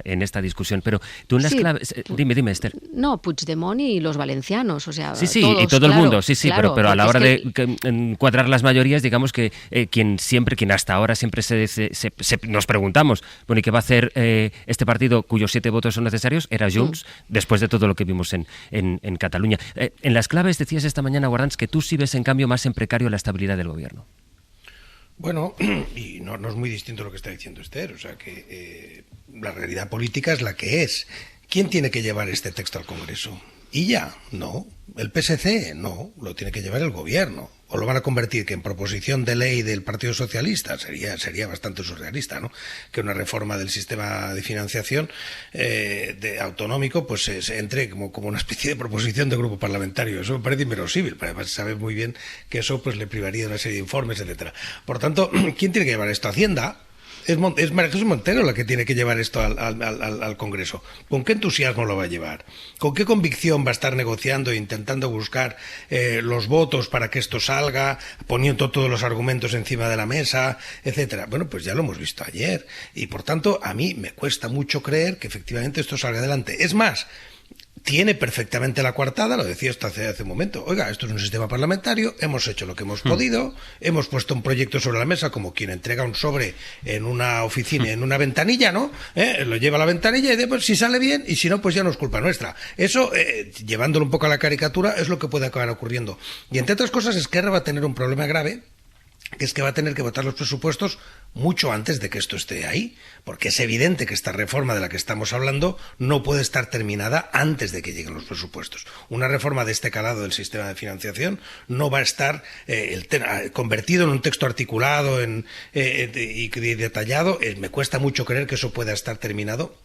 en esta discusión. Pero tú en las claves... Dime, Esther. No, Puigdemont y los valencianos, o sea, sí, todos, y todo el mundo, claro, pero a la hora de encuadrar las mayorías, digamos que quien hasta ahora siempre nos preguntamos, bueno, ¿y qué va a hacer este partido cuyos 7 votos son necesarios? Era Junts, después de todo lo que vimos en Cataluña. En las claves decías esta mañana, Guardans, que tú sí ves en cambio más en precario la estabilidad del gobierno. Bueno, y no es muy distinto lo que está diciendo Esther, o sea que la realidad política es la que es. ¿Quién tiene que llevar este texto al Congreso? ¿Illa? No. ¿El PSC? No. Lo tiene que llevar el Gobierno. ¿O lo van a convertir que en proposición de ley del Partido Socialista? Sería bastante surrealista, ¿no? Que una reforma del sistema de financiación autonómico pues se entre como una especie de proposición de grupo parlamentario. Eso me parece inverosímil, pero además sabe muy bien que eso pues le privaría de una serie de informes, etcétera. Por tanto, ¿quién tiene que llevar esto? ¿Hacienda? Es María Jesús Montero la que tiene que llevar esto al Congreso. ¿Con qué entusiasmo lo va a llevar? ¿Con qué convicción va a estar negociando e intentando buscar los votos para que esto salga, poniendo todos los argumentos encima de la mesa, etcétera? Bueno, pues ya lo hemos visto ayer. Y por tanto, a mí me cuesta mucho creer que efectivamente esto salga adelante. Es más, tiene perfectamente la coartada, lo decía esto hace un momento. Oiga, esto es un sistema parlamentario, hemos hecho lo que hemos podido, hemos puesto un proyecto sobre la mesa como quien entrega un sobre en una oficina, en una ventanilla, ¿no? Lo lleva a la ventanilla y después si sale bien y si no, pues ya no es culpa nuestra. Eso, llevándolo un poco a la caricatura, es lo que puede acabar ocurriendo. Y entre otras cosas, Esquerra va a tener un problema grave, que es que va a tener que votar los presupuestos mucho antes de que esto esté ahí, porque es evidente que esta reforma de la que estamos hablando no puede estar terminada antes de que lleguen los presupuestos. Una reforma de este calado del sistema de financiación no va a estar convertido en un texto articulado y detallado. Me cuesta mucho creer que eso pueda estar terminado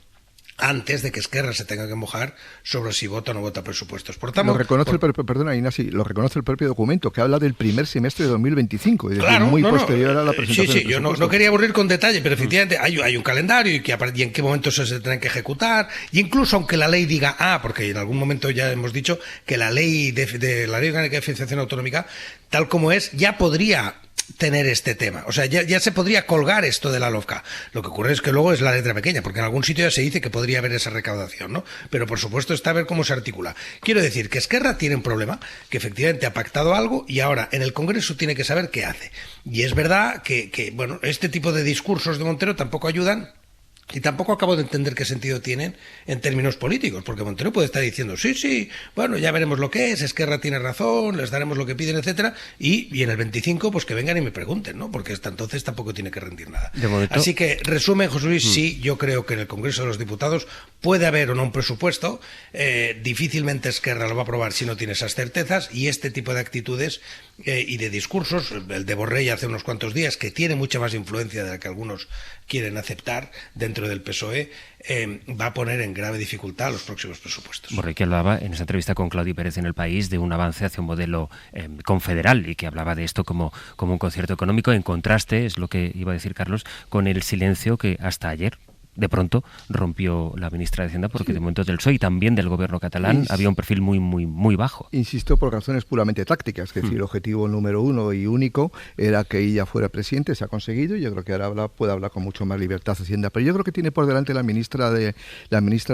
antes de que Esquerra se tenga que mojar sobre si vota o no vota presupuestos. Por tanto, lo reconoce lo reconoce el propio documento, que habla del primer semestre de 2025, es decir, muy posterior a la presentación. Sí, yo no quería aburrir con detalle, pero efectivamente hay un calendario y en qué momento se tendrán que ejecutar, y incluso aunque la ley diga porque en algún momento ya hemos dicho que la ley de la Ley Orgánica de Financiación Autonómica, tal como es, ya podría tener este tema. O sea, ya se podría colgar esto de la LOFCA. Lo que ocurre es que luego es la letra pequeña, porque en algún sitio ya se dice que podría haber esa recaudación, ¿no? Pero por supuesto está a ver cómo se articula. Quiero decir que Esquerra tiene un problema, que efectivamente ha pactado algo y ahora en el Congreso tiene que saber qué hace. Y es verdad que bueno, este tipo de discursos de Montero tampoco ayudan Y tampoco acabo de entender qué sentido tienen en términos políticos, porque Montero puede estar diciendo, sí, bueno, ya veremos lo que es, Esquerra tiene razón, les daremos lo que piden, etcétera, y en el 25, pues que vengan y me pregunten, ¿no? Porque hasta entonces tampoco tiene que rendir nada. Así que, resumen, José Luis, sí, yo creo que en el Congreso de los Diputados puede haber o no un presupuesto, difícilmente Esquerra lo va a aprobar si no tiene esas certezas, y este tipo de actitudes y de discursos, el de Borrell hace unos cuantos días, que tiene mucha más influencia de la que algunos quieren aceptar dentro del PSOE, va a poner en grave dificultad los próximos presupuestos. Borrell, que hablaba en esa entrevista con Claudio Pérez en El País de un avance hacia un modelo confederal y que hablaba de esto como un concierto económico, en contraste, es lo que iba a decir Carlos, con el silencio que hasta ayer de pronto rompió la ministra de Hacienda, porque de momento del PSOE y también del gobierno catalán había un perfil muy bajo. Insisto, por razones puramente tácticas, es decir, el objetivo número uno y único era que ella fuera presidente, se ha conseguido, y yo creo que ahora puede hablar con mucho más libertad Hacienda, pero yo creo que tiene por delante la ministra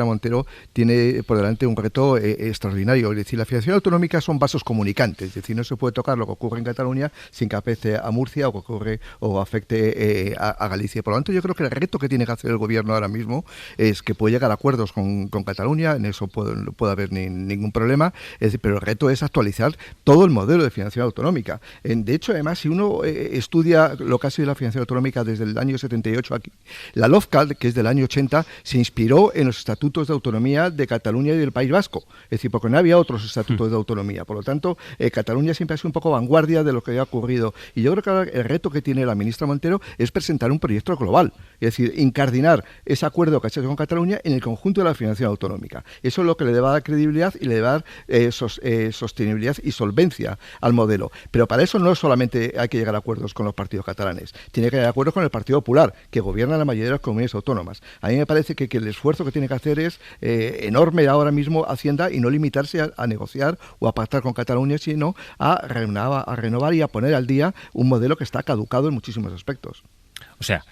Montero, tiene por delante un reto extraordinario, es decir, la financiación autonómica son vasos comunicantes, es decir, no se puede tocar lo que ocurre en Cataluña sin que afecte a Murcia o afecte a Galicia. Por lo tanto, yo creo que el reto que tiene que hacer el gobierno ahora mismo es que puede llegar a acuerdos con Cataluña, en eso no puede haber ningún problema, pero el reto es actualizar todo el modelo de financiación autonómica. De hecho, además, si uno estudia lo que ha sido la financiación autonómica desde el año 78 aquí, la LOFCAL, que es del año 80, se inspiró en los estatutos de autonomía de Cataluña y del País Vasco, es decir, porque no había otros estatutos de autonomía. Por lo tanto, Cataluña siempre ha sido un poco vanguardia de lo que ha ocurrido, y yo creo que ahora el reto que tiene la ministra Montero es presentar un proyecto global, es decir, incardinar ese acuerdo que ha hecho con Cataluña en el conjunto de la financiación autonómica. Eso es lo que le va a dar credibilidad y le va a dar sostenibilidad y solvencia al modelo. Pero para eso no solamente hay que llegar a acuerdos con los partidos catalanes, tiene que llegar a acuerdos con el Partido Popular, que gobierna la mayoría de las comunidades autónomas. A mí me parece que el esfuerzo que tiene que hacer es enorme ahora mismo Hacienda, y no limitarse a negociar o a pactar con Cataluña, sino a renovar y a poner al día un modelo que está caducado en muchísimos aspectos. O sea,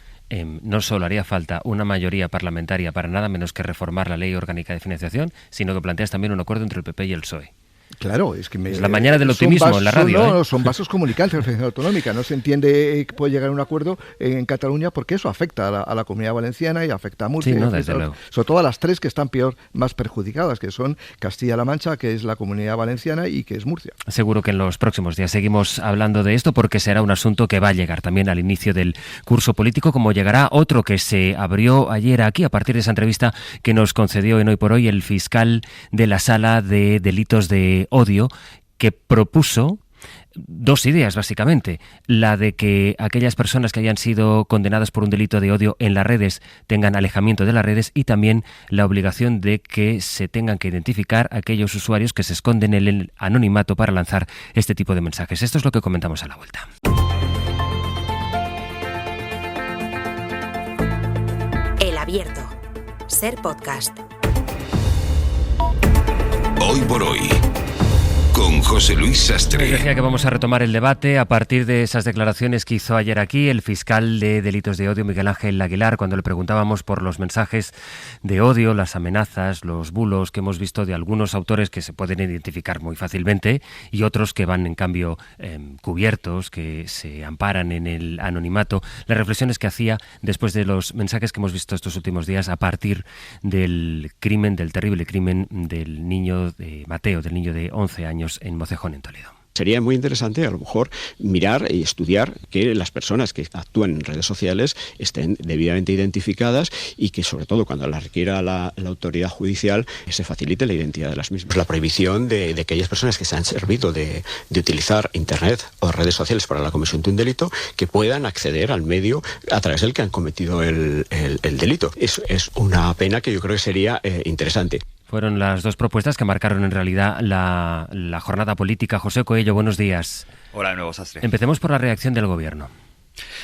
no solo haría falta una mayoría parlamentaria para nada menos que reformar la Ley Orgánica de Financiación, sino que planteas también un acuerdo entre el PP y el PSOE. Claro, es que es la mañana del optimismo en la radio. No, son vasos comunicantes de la financiación autonómica. No se entiende que puede llegar a un acuerdo en Cataluña porque eso afecta a la Comunidad Valenciana y afecta a Murcia. Sí, no, desde luego. Sobre todo a las tres que están más perjudicadas, que son Castilla-La Mancha, que es la Comunidad Valenciana, y que es Murcia. Seguro que en los próximos días seguimos hablando de esto, porque será un asunto que va a llegar también al inicio del curso político, como llegará otro que se abrió ayer aquí a partir de esa entrevista que nos concedió en Hoy por Hoy el fiscal de la Sala de Delitos de Odio, que propuso dos ideas, básicamente. La de que aquellas personas que hayan sido condenadas por un delito de odio en las redes tengan alejamiento de las redes, y también la obligación de que se tengan que identificar a aquellos usuarios que se esconden en el anonimato para lanzar este tipo de mensajes. Esto es lo que comentamos a la vuelta. El Abierto. Ser podcast. Hoy por hoy, con José Luis Sastre. Les decía que vamos a retomar el debate a partir de esas declaraciones que hizo ayer aquí el fiscal de delitos de odio, Miguel Ángel Aguilar, cuando le preguntábamos por los mensajes de odio, las amenazas, los bulos que hemos visto de algunos autores que se pueden identificar muy fácilmente y otros que van en cambio cubiertos, que se amparan en el anonimato. Las reflexiones que hacía después de los mensajes que hemos visto estos últimos días a partir del crimen, del terrible crimen del niño de Mateo, del niño de 11 años en Mocejón, en Toledo. Sería muy interesante, a lo mejor, mirar y estudiar que las personas que actúan en redes sociales estén debidamente identificadas y que, sobre todo, cuando las requiera la autoridad judicial, se facilite la identidad de las mismas. La prohibición de aquellas personas que se han servido de utilizar Internet o redes sociales para la comisión de un delito, que puedan acceder al medio a través del que han cometido el delito. Es una pena que yo creo que sería interesante. Fueron las dos propuestas que marcaron en realidad la jornada política. José Coello, buenos días. Hola de nuevo, Sastre. Empecemos por la reacción del Gobierno.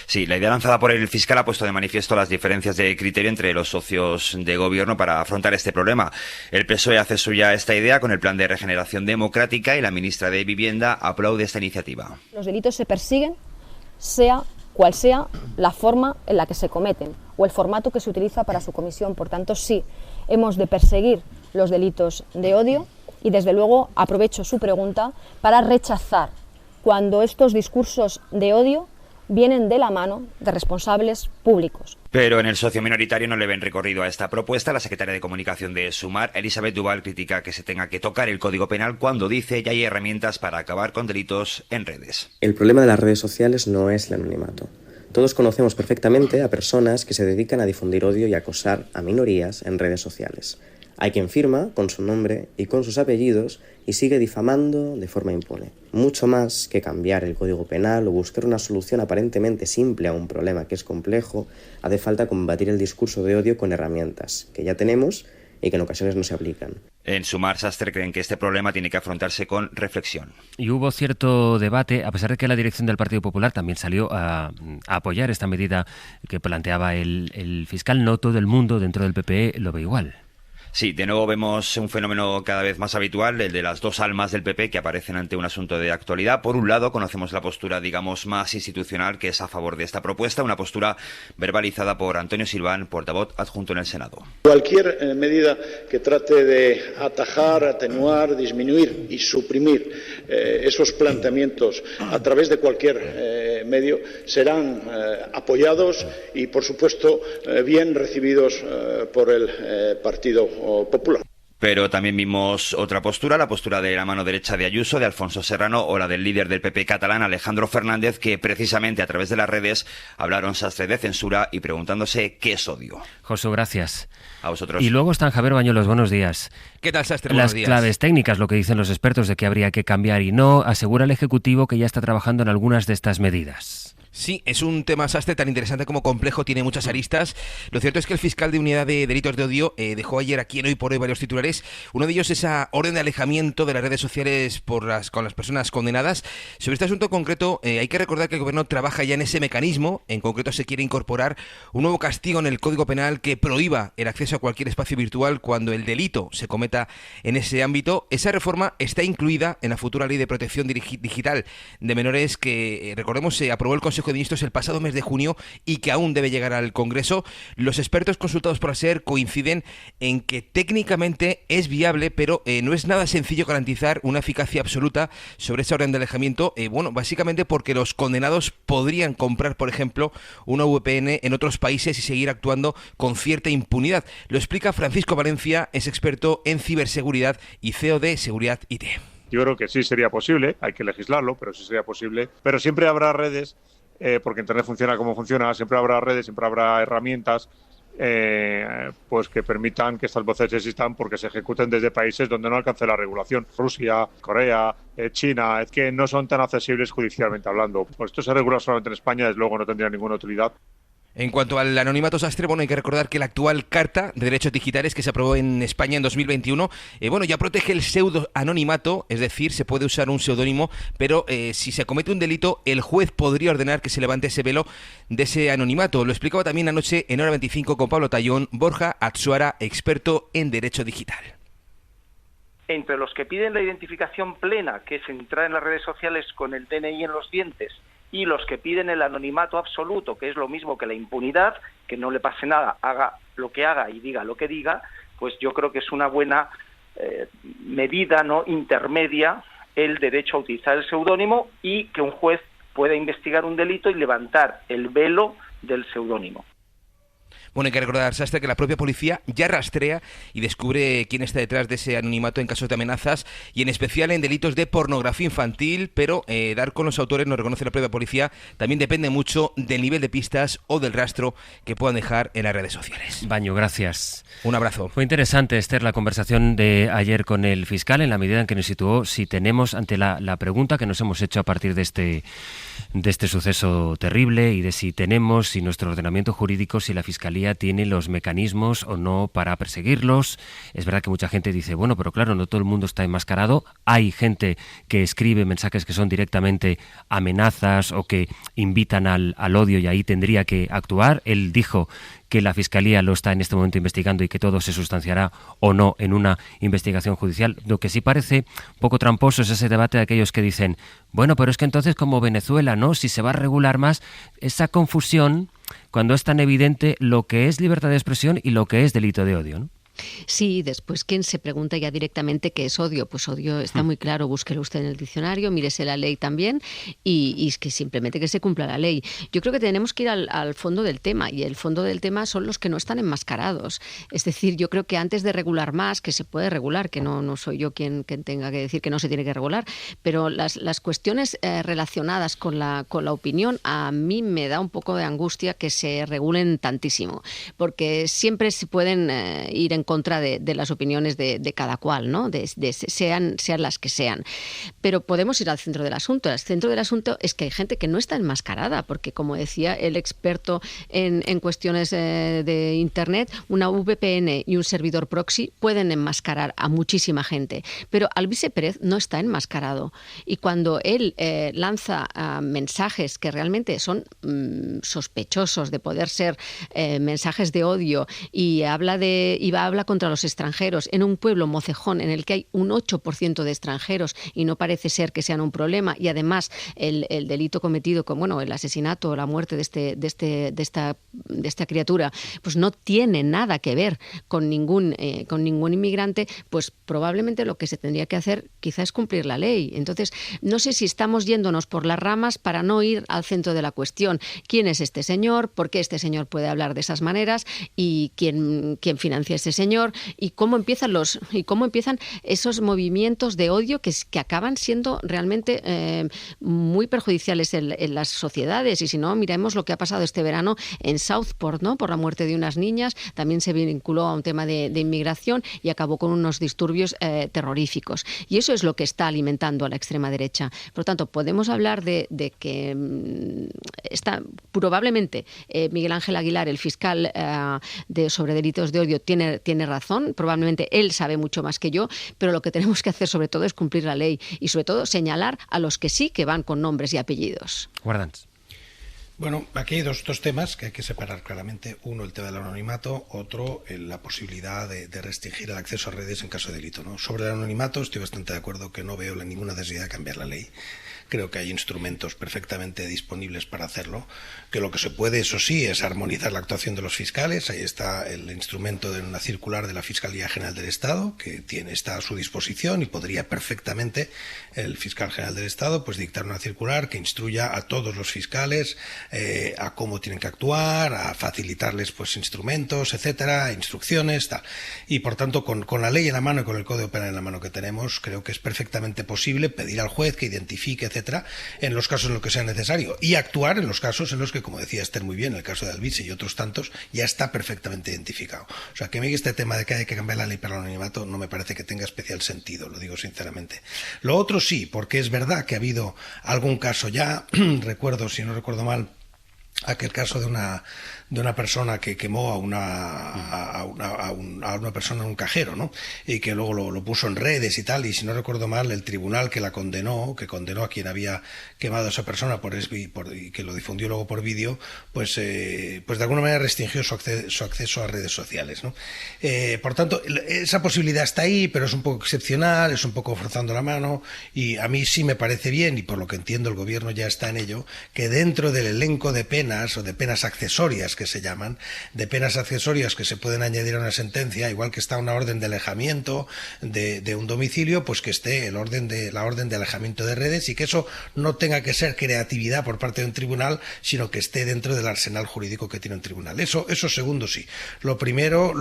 Sí, la idea lanzada por el fiscal ha puesto de manifiesto las diferencias de criterio entre los socios de gobierno para afrontar este problema. El PSOE hace suya esta idea con el Plan de Regeneración Democrática y la ministra de Vivienda aplaude esta iniciativa. Los delitos se persiguen, sea cual sea la forma en la que se cometen o el formato que se utiliza para su comisión. Por tanto, sí, hemos de perseguir los delitos de odio y, desde luego, aprovecho su pregunta para rechazar cuando estos discursos de odio vienen de la mano de responsables públicos. Pero en el socio minoritario no le ven recorrido a esta propuesta. La secretaria de Comunicación de Sumar, Elisabeth Duval, critica que se tenga que tocar el Código Penal cuando dice ya hay herramientas para acabar con delitos en redes. El problema de las redes sociales no es el anonimato. Todos conocemos perfectamente a personas que se dedican a difundir odio y acosar a minorías en redes sociales. Hay quien firma con su nombre y con sus apellidos y sigue difamando de forma impune. Mucho más que cambiar el Código Penal o buscar una solución aparentemente simple a un problema que es complejo, hace falta combatir el discurso de odio con herramientas que ya tenemos y que en ocasiones no se aplican. En Sumar, Sastre creen que este problema tiene que afrontarse con reflexión. Y hubo cierto debate, a pesar de que la dirección del Partido Popular también salió a apoyar esta medida que planteaba el fiscal. No todo el mundo dentro del PP lo ve igual. Sí, de nuevo vemos un fenómeno cada vez más habitual, el de las dos almas del PP que aparecen ante un asunto de actualidad. Por un lado, conocemos la postura, digamos, más institucional, que es a favor de esta propuesta, una postura verbalizada por Antonio Silván, portavoz adjunto en el Senado. Cualquier medida que trate de atajar, atenuar, disminuir y suprimir esos planteamientos a través de cualquier medio serán apoyados y, por supuesto, bien recibidos por el Partido Popular. Pero también vimos otra postura, la postura de la mano derecha de Ayuso, de Alfonso Serrano, o la del líder del PP catalán, Alejandro Fernández, que precisamente a través de las redes hablaron, Sastre, de censura y preguntándose qué es odio. Josu, gracias. A vosotros. Y luego están Javier Bañuelos, buenos días. ¿Qué tal, Sastre? Las Buenos días. claves técnicas, lo que dicen los expertos de que habría que cambiar y no, asegura el Ejecutivo que ya está trabajando en algunas de estas medidas. Sí, es un tema, Sastre, tan interesante como complejo, tiene muchas aristas. Lo cierto es que el fiscal de Unidad de Delitos de Odio dejó ayer aquí en Hoy por Hoy varios titulares. Uno de ellos es esa orden de alejamiento de las redes sociales con las personas condenadas. Sobre este asunto concreto, hay que recordar que el Gobierno trabaja ya en ese mecanismo. En concreto, se quiere incorporar un nuevo castigo en el Código Penal que prohíba el acceso a cualquier espacio virtual cuando el delito se cometa en ese ámbito. Esa reforma está incluida en la futura Ley de Protección Digital de Menores que, recordemos, se aprobó el Consejo de Ministros el pasado mes de junio y que aún debe llegar al Congreso. Los expertos consultados por la SER coinciden en que técnicamente es viable, pero no es nada sencillo garantizar una eficacia absoluta sobre esa orden de alejamiento, básicamente porque los condenados podrían comprar, por ejemplo, una VPN en otros países y seguir actuando con cierta impunidad. Lo explica Francisco Valencia, es experto en ciberseguridad y CEO de Seguridad IT. Yo creo que sí sería posible, hay que legislarlo, pero sí sería posible. Pero siempre habrá redes, porque Internet funciona como funciona, siempre habrá redes, siempre habrá herramientas pues que permitan que estas voces existan porque se ejecuten desde países donde no alcance la regulación. Rusia, Corea, China, es que no son tan accesibles judicialmente hablando. Pues esto se regula solamente en España, desde luego no tendría ninguna utilidad. En cuanto al anonimato, Sastre, hay que recordar que la actual Carta de Derechos Digitales que se aprobó en España en 2021, ya protege el pseudo-anonimato, es decir, se puede usar un seudónimo, pero si se comete un delito, el juez podría ordenar que se levante ese velo de ese anonimato. Lo explicaba también anoche en Hora 25 con Pablo Tallón, Borja Atsuara, experto en Derecho Digital. Entre los que piden la identificación plena, que es entrar en las redes sociales con el DNI en los dientes, y los que piden el anonimato absoluto, que es lo mismo que la impunidad, que no le pase nada, haga lo que haga y diga lo que diga, pues yo creo que es una buena medida intermedia el derecho a utilizar el seudónimo y que un juez pueda investigar un delito y levantar el velo del seudónimo. Hay que recordar, Sastre, que la propia policía ya rastrea y descubre quién está detrás de ese anonimato en casos de amenazas y en especial en delitos de pornografía infantil, pero dar con los autores, nos reconoce la propia policía, también depende mucho del nivel de pistas o del rastro que puedan dejar en las redes sociales. Baño, gracias. Un abrazo. Fue interesante, Esther, la conversación de ayer con el fiscal en la medida en que nos situó si tenemos ante la pregunta que nos hemos hecho a partir de este suceso terrible y de si nuestro ordenamiento jurídico, si la Fiscalía tiene los mecanismos o no para perseguirlos. Es verdad que mucha gente dice, pero claro, no todo el mundo está enmascarado. Hay gente que escribe mensajes que son directamente amenazas o que invitan al odio y ahí tendría que actuar. Él dijo que la Fiscalía lo está en este momento investigando y que todo se sustanciará o no en una investigación judicial. Lo que sí parece un poco tramposo es ese debate de aquellos que dicen, pero es que entonces como Venezuela, ¿no? Si se va a regular más, esa confusión cuando es tan evidente lo que es libertad de expresión y lo que es delito de odio, ¿no? Sí, después quien se pregunta ya directamente qué es odio, pues odio está muy claro, búsquelo usted en el diccionario, mírese la ley también y es que simplemente que se cumpla la ley. Yo creo que tenemos que ir al fondo del tema y el fondo del tema son los que no están enmascarados. Es decir, yo creo que antes de regular más, que se puede regular, que no soy yo quien tenga que decir que no se tiene que regular, pero las cuestiones relacionadas con la opinión a mí me da un poco de angustia que se regulen tantísimo, porque siempre se pueden ir en contra de las opiniones de cada cual, ¿no? Sean las que sean. Pero podemos ir al centro del asunto. El centro del asunto es que hay gente que no está enmascarada, porque como decía el experto en cuestiones de Internet, una VPN y un servidor proxy pueden enmascarar a muchísima gente. Pero Alvise Pérez no está enmascarado. Y cuando él lanza mensajes que realmente son sospechosos de poder ser mensajes de odio y habla contra los extranjeros en un pueblo mocejón en el que hay un 8% de extranjeros y no parece ser que sean un problema, y además el delito cometido el asesinato o la muerte de esta criatura pues no tiene nada que ver con ningún inmigrante, pues probablemente lo que se tendría que hacer quizá es cumplir la ley. Entonces, no sé si estamos yéndonos por las ramas para no ir al centro de la cuestión. ¿Quién es este señor? ¿Por qué este señor puede hablar de esas maneras? ¿Y quién financia a ese señor? ¿Y cómo empiezan esos movimientos de odio que acaban siendo realmente muy perjudiciales en las sociedades? Y si no, miremos lo que ha pasado este verano en Southport, ¿no? Por la muerte de unas niñas, también se vinculó a un tema de inmigración y acabó con unos disturbios terroríficos. Y eso es lo que está alimentando a la extrema derecha. Por lo tanto, podemos hablar de que probablemente Miguel Ángel Aguilar, el fiscal sobre delitos de odio, tiene razón. Probablemente él sabe mucho más que yo, pero lo que tenemos que hacer sobre todo es cumplir la ley y sobre todo señalar a los que sí que van con nombres y apellidos. Guardans. Bueno, aquí hay dos temas que hay que separar claramente. Uno, el tema del anonimato, otro, la posibilidad de restringir el acceso a redes en caso de delito, ¿no? Sobre el anonimato estoy bastante de acuerdo que no veo ninguna necesidad de cambiar la ley. Creo que hay instrumentos perfectamente disponibles para hacerlo, que lo que se puede, eso sí, es armonizar la actuación de los fiscales. Ahí está el instrumento de una circular de la Fiscalía General del Estado, que está a su disposición y podría perfectamente el fiscal general del Estado pues dictar una circular que instruya a todos los fiscales a cómo tienen que actuar, a facilitarles pues instrumentos, etcétera, instrucciones, tal. Y por tanto, con la ley en la mano y con el Código Penal en la mano que tenemos, creo que es perfectamente posible pedir al juez que identifique, etcétera, en los casos en los que sea necesario, y actuar en los casos en los que, como decía Esther muy bien, el caso de Alvise y otros tantos, ya está perfectamente identificado. O sea, que a mí este tema de que hay que cambiar la ley para el anonimato no me parece que tenga especial sentido, lo digo sinceramente. Lo otro sí, porque es verdad que ha habido algún caso ya, recuerdo, si no recuerdo mal, aquel caso de una persona que quemó a una persona en un cajero, ¿no? Y que luego lo puso en redes y tal, y si no recuerdo mal, el tribunal que condenó a quien había quemado a esa persona y que lo difundió luego por vídeo, pues de alguna manera restringió su acceso a redes sociales, ¿no? Por tanto, esa posibilidad está ahí, pero es un poco excepcional, es un poco forzando la mano, y a mí sí me parece bien, y por lo que entiendo el gobierno ya está en ello, que dentro del elenco de penas o de penas accesorias que se llaman, de penas accesorias que se pueden añadir a una sentencia, igual que está una orden de alejamiento de un domicilio, pues que esté la orden de alejamiento de redes, y que eso no tenga que ser creatividad por parte de un tribunal, sino que esté dentro del arsenal jurídico que tiene un tribunal. Eso segundo sí. Lo primero,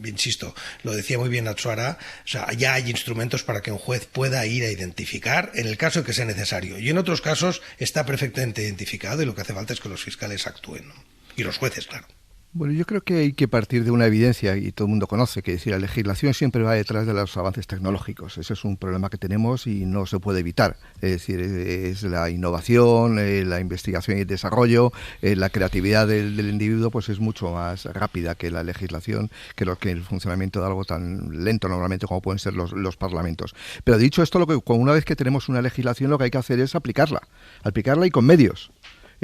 insisto, lo decía muy bien Atsuara, o sea, ya hay instrumentos para que un juez pueda ir a identificar en el caso en que sea necesario, y en otros casos está perfectamente identificado, y lo que hace falta es que los fiscales actúen, ¿no? Y los jueces, claro. Bueno, yo creo que hay que partir de una evidencia, y todo el mundo conoce, que decir, la legislación siempre va detrás de los avances tecnológicos. Ese es un problema que tenemos y no se puede evitar. Es decir, es la innovación, la investigación y el desarrollo, la creatividad del individuo pues es mucho más rápida que la legislación, que el funcionamiento de algo tan lento normalmente como pueden ser los parlamentos. Pero dicho esto, una vez que tenemos una legislación, lo que hay que hacer es aplicarla y con medios.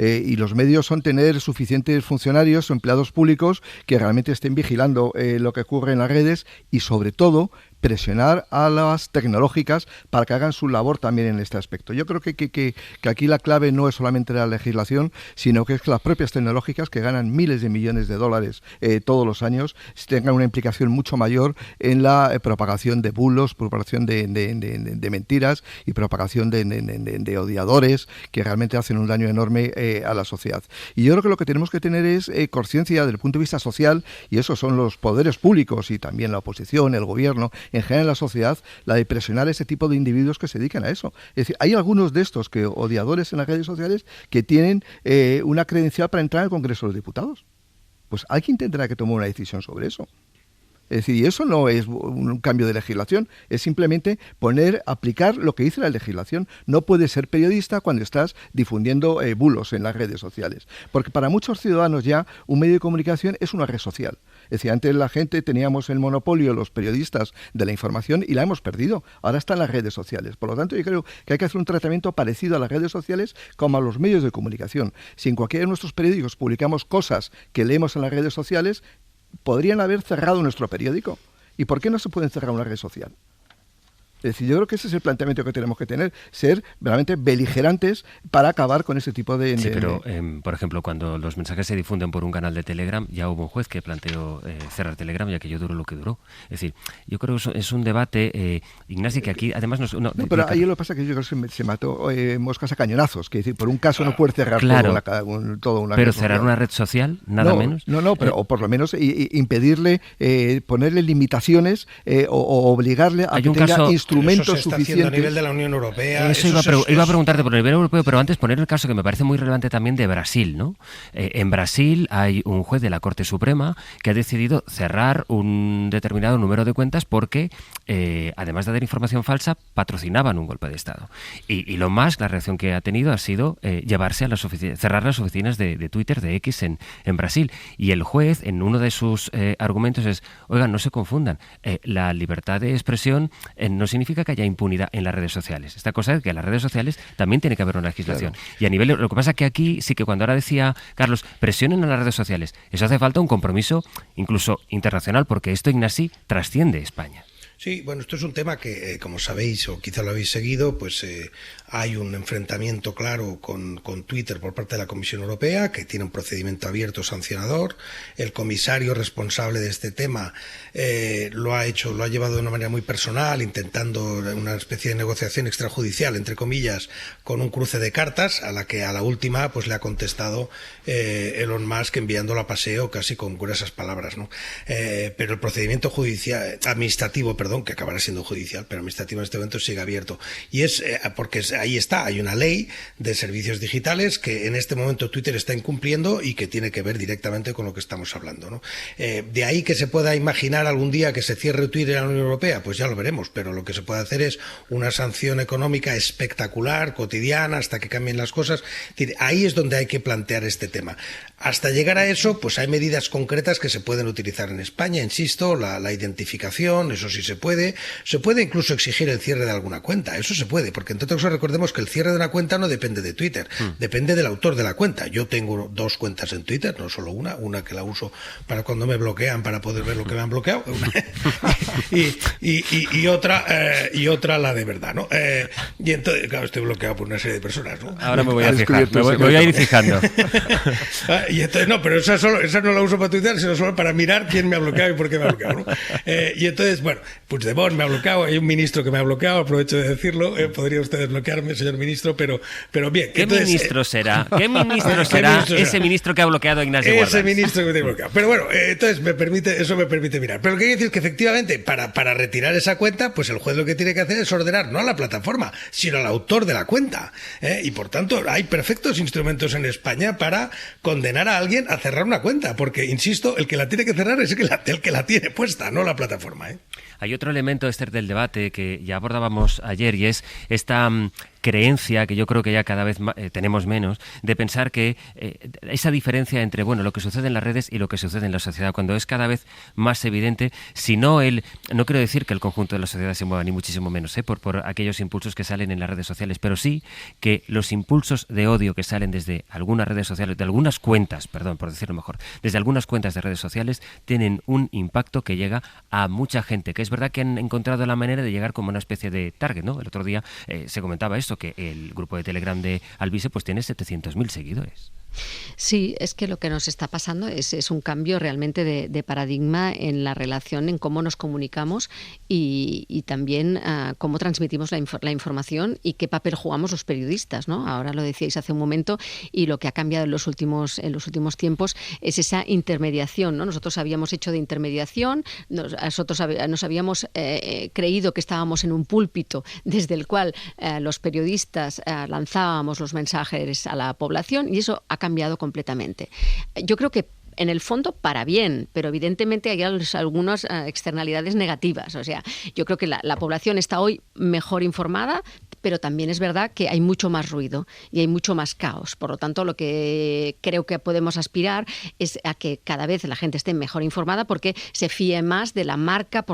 Y los medios son tener suficientes funcionarios o empleados públicos que realmente estén vigilando lo que ocurre en las redes, y sobre todo presionar a las tecnológicas para que hagan su labor también en este aspecto. Yo creo que aquí la clave no es solamente la legislación, sino que es que las propias tecnológicas, que ganan miles de millones de dólares todos los años, tengan una implicación mucho mayor en la propagación de bulos, propagación de mentiras y propagación de odiadores que realmente hacen un daño enorme a la sociedad. Y yo creo que lo que tenemos que tener es conciencia desde el punto de vista social, y eso son los poderes públicos y también la oposición, el gobierno, en general la sociedad, la de presionar a ese tipo de individuos que se dedican a eso. Es decir, hay algunos de estos odiadores en las redes sociales que tienen una credencial para entrar al Congreso de los Diputados. Pues alguien tendrá que tomar una decisión sobre eso. Es decir, y eso no es un cambio de legislación, es simplemente aplicar lo que dice la legislación. No puedes ser periodista cuando estás difundiendo bulos en las redes sociales, porque para muchos ciudadanos ya un medio de comunicación es una red social. Es decir, antes la gente teníamos el monopolio, los periodistas, de la información y la hemos perdido. Ahora están las redes sociales. Por lo tanto, yo creo que hay que hacer un tratamiento parecido a las redes sociales como a los medios de comunicación. Si en cualquiera de nuestros periódicos publicamos cosas que leemos en las redes sociales, podrían haber cerrado nuestro periódico. ¿Y por qué no se pueden cerrar una red social? Es decir, yo creo que ese es el planteamiento que tenemos que tener, ser realmente beligerantes para acabar con ese tipo de... Sí, pero, por ejemplo, cuando los mensajes se difunden por un canal de Telegram, ya hubo un juez que planteó cerrar Telegram, ya que yo duró lo que duró. Es decir, yo creo que es un debate, Ignasi, que aquí además... pero ahí lo que pasa es que yo creo que se mató moscas a cañonazos, que decir, por un caso no puedes cerrar todo una pero red cerrar social. Una red social, nada menos. Pero o por lo menos impedirle, ponerle limitaciones o obligarle a que tenga instrumentos suficientes. A nivel de la Unión Europea. Eso iba a preguntarte por el nivel europeo, pero antes poner el caso que me parece muy relevante también de Brasil, ¿no? En Brasil hay un juez de la Corte Suprema que ha decidido cerrar un determinado número de cuentas porque, además de dar información falsa, patrocinaban un golpe de Estado. Y lo más, la reacción que ha tenido ha sido llevarse a cerrar las oficinas de Twitter, de X en Brasil. Y el juez, en uno de sus argumentos es, oigan, no se confundan, la libertad de expresión no significa que haya impunidad en las redes sociales. Esta cosa es que en las redes sociales también tiene que haber una legislación. Claro. Y a nivel, lo que pasa es que aquí sí que cuando ahora decía Carlos, presionen a las redes sociales, eso hace falta un compromiso incluso internacional, porque esto, Ignasi, trasciende España. Sí, bueno, esto es un tema que, como sabéis, o quizá lo habéis seguido, pues hay un enfrentamiento claro con Twitter por parte de la Comisión Europea, que tiene un procedimiento abierto sancionador. El comisario responsable de este tema lo ha llevado de una manera muy personal, intentando una especie de negociación extrajudicial, entre comillas, con un cruce de cartas, a la última pues le ha contestado Elon Musk enviándolo a paseo casi con gruesas palabras, ¿no? Pero el procedimiento administrativo, que acabará siendo judicial, pero administrativo en este momento sigue abierto. Y es porque ahí está, hay una ley de servicios digitales que en este momento Twitter está incumpliendo y que tiene que ver directamente con lo que estamos hablando, ¿no? De ahí que se pueda imaginar algún día que se cierre Twitter en la Unión Europea, pues ya lo veremos, pero lo que se puede hacer es una sanción económica espectacular, cotidiana, hasta que cambien las cosas. Ahí es donde hay que plantear este tema. Hasta llegar a eso, pues hay medidas concretas que se pueden utilizar en España, insisto, la identificación, eso sí se puede incluso exigir el cierre de alguna cuenta, eso se puede, porque entre otras cosas recordemos que el cierre de una cuenta no depende de Twitter, depende del autor de la cuenta. Yo tengo 2 cuentas en Twitter, no solo una que la uso para cuando me bloquean, para poder ver lo que me han bloqueado, y otra la de verdad, ¿no? Y entonces, claro, estoy bloqueado por una serie de personas, ¿no? Ahora me voy a fijar, me voy a ir fijando. Y entonces, no, pero esa no la uso para Twitter, sino solo para mirar quién me ha bloqueado y por qué me ha bloqueado, ¿no? Y entonces, bueno, Puigdemont me ha bloqueado, hay un ministro que me ha bloqueado, aprovecho de decirlo, podría usted desbloquear, señor ministro, pero bien. ¿Qué ministro será? ¿Qué ministro será ese ministro que ha bloqueado a Ignacio Guardans? Ese ministro que te ha bloqueado. Pero bueno, entonces eso me permite mirar. Pero lo que quiero decir es que efectivamente, para retirar esa cuenta, pues el juez lo que tiene que hacer es ordenar no a la plataforma, sino al autor de la cuenta. Y por tanto, hay perfectos instrumentos en España para condenar a alguien a cerrar una cuenta, porque, insisto, el que la tiene que cerrar es el que la tiene puesta, no la plataforma. Hay otro elemento, Esther, del debate que ya abordábamos ayer, y es esta creencia, que yo creo que ya cada vez tenemos menos, de pensar que esa diferencia entre lo que sucede en las redes y lo que sucede en la sociedad, cuando es cada vez más evidente, si no no quiero decir que el conjunto de la sociedad se mueva, ni muchísimo menos, por aquellos impulsos que salen en las redes sociales, pero sí que los impulsos de odio que salen desde algunas redes sociales, de algunas cuentas, perdón, por decirlo mejor, desde algunas cuentas de redes sociales, tienen un impacto que llega a mucha gente, que es verdad que han encontrado la manera de llegar como una especie de target, ¿no? El otro día se comentaba esto, que el grupo de Telegram de Alvise pues tiene 700.000 seguidores. Sí, es que lo que nos está pasando es un cambio realmente de paradigma en la relación, en cómo nos comunicamos y también cómo transmitimos la información y qué papel jugamos los periodistas, ¿no? Ahora lo decíais hace un momento, y lo que ha cambiado en los últimos tiempos es esa intermediación, ¿no? Nosotros habíamos hecho de intermediación, nosotros nos habíamos creído que estábamos en un púlpito desde el cual los periodistas lanzábamos los mensajes a la población, y eso ha cambiado completamente. Yo creo que en el fondo para bien, pero evidentemente hay algunas externalidades negativas. O sea, yo creo que la población está hoy mejor informada, pero también es verdad que hay mucho más ruido y hay mucho más caos. Por lo tanto, lo que creo que podemos aspirar es a que cada vez la gente esté mejor informada, porque se fíe más de la marca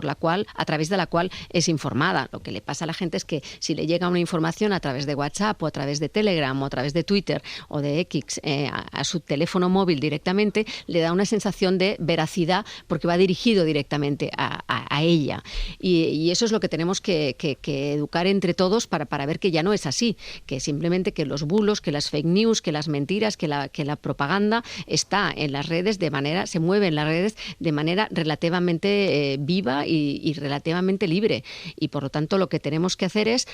a través de la cual es informada. Lo que le pasa a la gente es que si le llega una información a través de WhatsApp o a través de Telegram o a través de Twitter o de X a su teléfono móvil directamente, le da una sensación de veracidad porque va dirigido directamente a ella. Y eso es lo que tenemos que educar entre todos para ver que ya no es así, que simplemente que los bulos, que las fake news, que las mentiras, que la propaganda está en las redes se mueve en las redes de manera relativamente viva y relativamente libre. Y por lo tanto lo que tenemos que hacer es,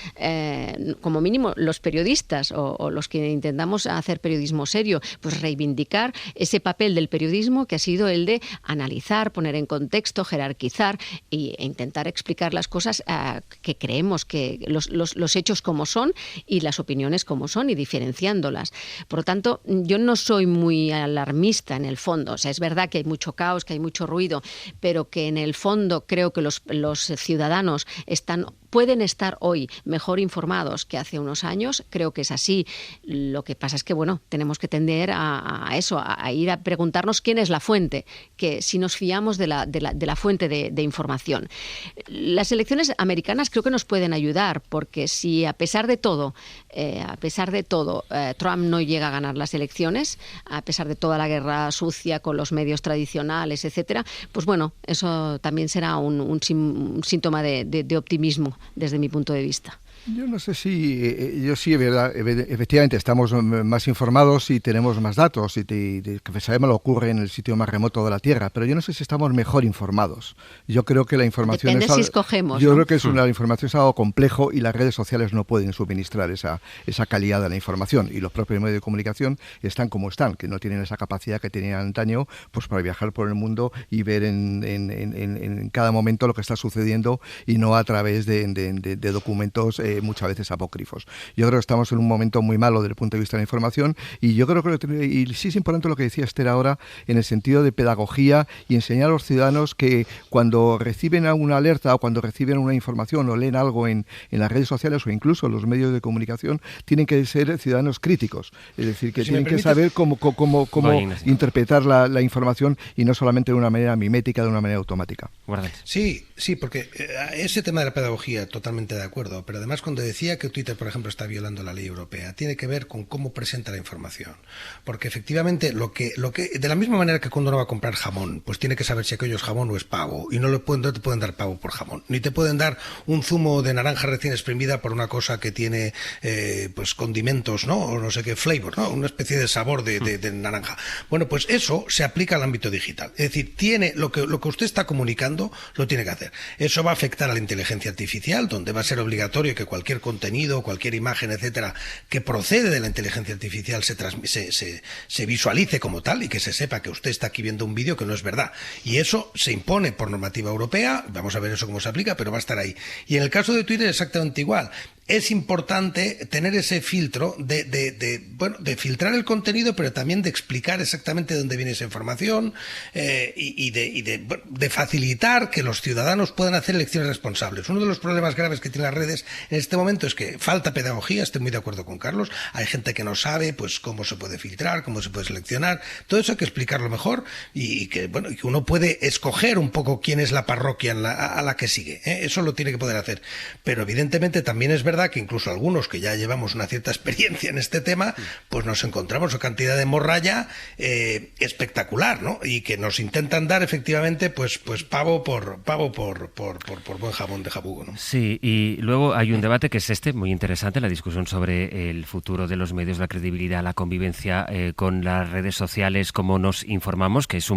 como mínimo los periodistas o los que intentamos hacer periodismo serio, pues reivindicar ese papel del periodismo que ha sido el de analizar, poner en contexto, jerarquizar e intentar explicar las cosas que creemos, que los hechos como son y las opiniones como son, y diferenciándolas. Por lo tanto, yo no soy muy alarmista en el fondo. O sea, es verdad que hay mucho caos, que hay mucho ruido, pero que en el fondo creo que los ciudadanos pueden estar hoy mejor informados que hace unos años. Creo que es así. Lo que pasa es que, tenemos que tender a eso, a ir a preguntarnos quién es la fuente, que si nos fiamos de la fuente de información. Las elecciones americanas creo que nos pueden ayudar, porque si a pesar de todo, Trump no llega a ganar las elecciones, a pesar de toda la guerra sucia con los medios tradicionales, etcétera, pues eso también será un síntoma de optimismo desde mi punto de vista. Yo no sé si, yo sí, efectivamente estamos más informados y tenemos más datos y que sabemos lo que ocurre en el sitio más remoto de la Tierra, pero yo no sé si estamos mejor informados. Yo creo que la información depende si escogemos, yo ¿no? creo que la información es algo complejo y las redes sociales no pueden suministrar esa calidad de la información, y los propios medios de comunicación están como están, que no tienen esa capacidad que tenían antaño pues para viajar por el mundo y ver en cada momento lo que está sucediendo, y no a través de documentos muchas veces apócrifos. Yo creo que estamos en un momento muy malo desde el punto de vista de la información, y yo creo que sí es importante lo que decía Esther ahora en el sentido de pedagogía y enseñar a los ciudadanos que cuando reciben una alerta o cuando reciben una información o leen algo en las redes sociales o incluso en los medios de comunicación, tienen que ser ciudadanos críticos, es decir, que tienen que saber cómo interpretar la información, y no solamente de una manera mimética, de una manera automática. Sí, porque ese tema de la pedagogía, totalmente de acuerdo, pero además cuando decía que Twitter, por ejemplo, está violando la ley europea, tiene que ver con cómo presenta la información. Porque efectivamente, lo que de la misma manera que cuando uno va a comprar jamón, pues tiene que saber si aquello es jamón o es pavo, y no te pueden dar pavo por jamón, ni te pueden dar un zumo de naranja recién exprimida por una cosa que tiene pues condimentos, ¿no? O no sé qué flavor, ¿no? Una especie de sabor de naranja. Bueno, pues eso se aplica al ámbito digital. Es decir, tiene lo que usted está comunicando, lo tiene que hacer. Eso va a afectar a la inteligencia artificial, donde va a ser obligatorio que cualquier contenido, cualquier imagen, etcétera, que procede de la inteligencia artificial se visualice como tal, y que se sepa que usted está aquí viendo un vídeo que no es verdad. Y eso se impone por normativa europea, vamos a ver eso cómo se aplica, pero va a estar ahí. Y en el caso de Twitter exactamente igual. es importante tener ese filtro de filtrar el contenido, pero también de explicar exactamente de dónde viene esa información y de facilitar que los ciudadanos puedan hacer elecciones responsables. Uno de los problemas graves que tienen las redes en este momento es que falta pedagogía. Estoy muy de acuerdo con Carlos. Hay gente que no sabe pues cómo se puede filtrar, cómo se puede seleccionar. Todo eso hay que explicarlo mejor y que uno puede escoger un poco quién es la parroquia a la que sigue. Eso lo tiene que poder hacer. Pero evidentemente también es verdad que incluso algunos que ya llevamos una cierta experiencia en este tema, pues nos encontramos una cantidad de morralla espectacular, ¿no? Y que nos intentan dar efectivamente pues pavo por buen jabón de jabugo, ¿no? Sí, y luego hay un debate que es muy interesante, la discusión sobre el futuro de los medios, la credibilidad, la convivencia con las redes sociales, cómo nos informamos, que es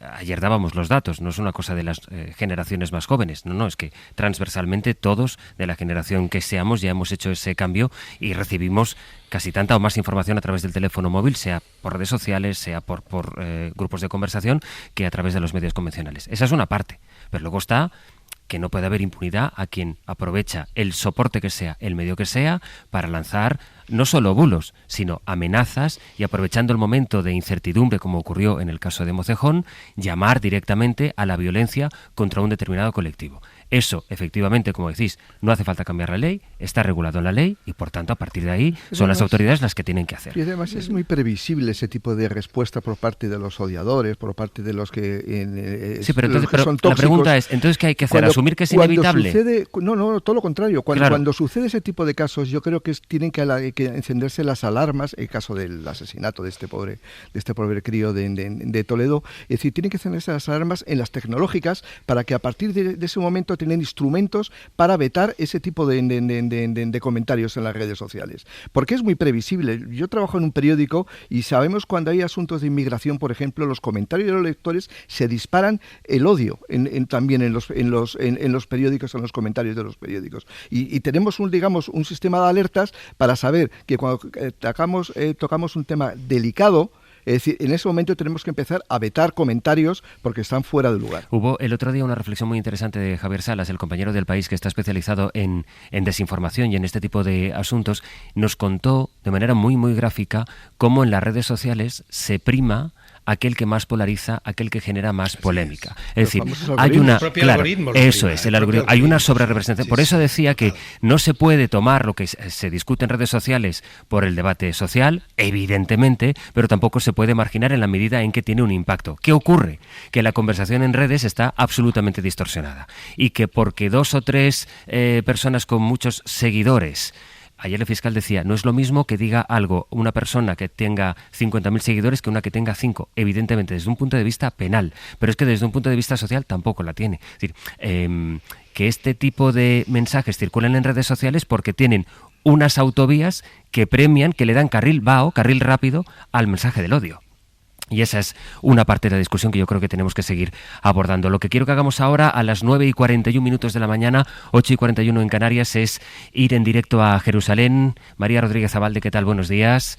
ayer dábamos los datos, no es una cosa de las generaciones más jóvenes, no, es que transversalmente todos de la generación que seamos ya hemos hecho ese cambio y recibimos casi tanta o más información a través del teléfono móvil, sea por redes sociales, sea por grupos de conversación, que a través de los medios convencionales. Esa es una parte, pero luego está que no puede haber impunidad a quien aprovecha el soporte que sea, el medio que sea, para lanzar no solo bulos, sino amenazas y, aprovechando el momento de incertidumbre, como ocurrió en el caso de Mocejón, llamar directamente a la violencia contra un determinado colectivo. Eso, efectivamente, como decís, no hace falta cambiar la ley, está regulado en la ley y, por tanto, a partir de ahí son las autoridades las que tienen que hacer. Y además es muy previsible ese tipo de respuesta por parte de los odiadores, por parte de los que sí, pero son tóxicos. La pregunta es, ¿entonces qué hay que hacer? ¿Asumir que es inevitable? No, todo lo contrario. Cuando sucede ese tipo de casos, yo creo que tienen que encenderse las alarmas, el caso del asesinato de este pobre crío de Toledo, es decir, tienen que encenderse las alarmas en las tecnológicas para que a partir de ese momento tienen instrumentos para vetar ese tipo de comentarios en las redes sociales. Porque es muy previsible. Yo trabajo en un periódico y sabemos cuando hay asuntos de inmigración, por ejemplo, los comentarios de los lectores se disparan el odio también en los periódicos, en los comentarios de los periódicos. Y tenemos un sistema de alertas para saber que cuando tocamos un tema delicado, es decir, en ese momento tenemos que empezar a vetar comentarios porque están fuera de lugar. Hubo el otro día una reflexión muy interesante de Javier Salas, el compañero del País que está especializado en desinformación y en este tipo de asuntos. Nos contó de manera muy, muy gráfica cómo en las redes sociales se prima aquel que más polariza, aquel que genera más polémica. Es decir, hay una... Claro, eso es, el algoritmo. Hay una sobrerepresentación. Por eso decía que no se puede tomar lo que se discute en redes sociales por el debate social, evidentemente, pero tampoco se puede marginar en la medida en que tiene un impacto. ¿Qué ocurre? Que la conversación en redes está absolutamente distorsionada y que porque 2 o 3 personas con muchos seguidores... Ayer el fiscal decía, no es lo mismo que diga algo una persona que tenga 50.000 seguidores que una que tenga 5, evidentemente desde un punto de vista penal, pero es que desde un punto de vista social tampoco la tiene. Es decir, que este tipo de mensajes circulan en redes sociales porque tienen unas autovías que premian, que le dan carril rápido al mensaje del odio. Y esa es una parte de la discusión que yo creo que tenemos que seguir abordando. Lo que quiero que hagamos ahora a las 9:41 de la mañana, 8:41 en Canarias, es ir en directo a Jerusalén. María Rodríguez Abalde, ¿qué tal? Buenos días.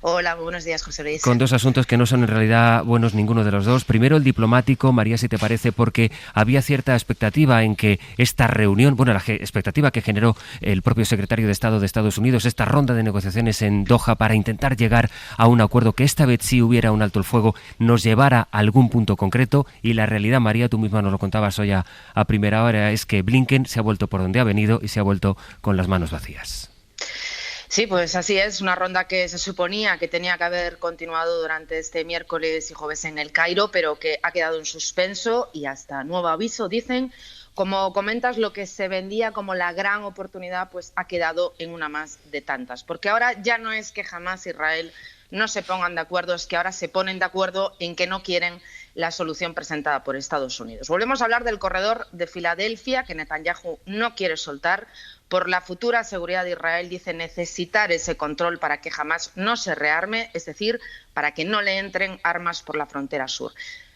Hola, buenos días, José Luis. Con 2 asuntos que no son en realidad buenos ninguno de los dos. Primero, el diplomático, María, si te parece, porque había cierta expectativa en que esta reunión, la expectativa que generó el propio secretario de Estado de Estados Unidos, esta ronda de negociaciones en Doha para intentar llegar a un acuerdo, que esta vez sí hubiera un alto el fuego, nos llevara a algún punto concreto. Y la realidad, María, tú misma nos lo contabas hoy a primera hora, es que Blinken se ha vuelto por donde ha venido y se ha vuelto con las manos vacías. Sí, pues así es, una ronda que se suponía que tenía que haber continuado durante este miércoles y jueves en el Cairo, pero que ha quedado en suspenso y hasta nuevo aviso, dicen. Como comentas, lo que se vendía como la gran oportunidad, pues ha quedado en una más de tantas. Porque ahora ya no es que jamás Israel no se pongan de acuerdo, es que ahora se ponen de acuerdo en que no quieren la solución presentada por Estados Unidos. Volvemos a hablar del corredor de Filadelfia, que Netanyahu no quiere soltar. Por la futura seguridad de Israel, dice necesitar ese control para que Hamás no se rearme, es decir, para que no le entren armas por la frontera sur.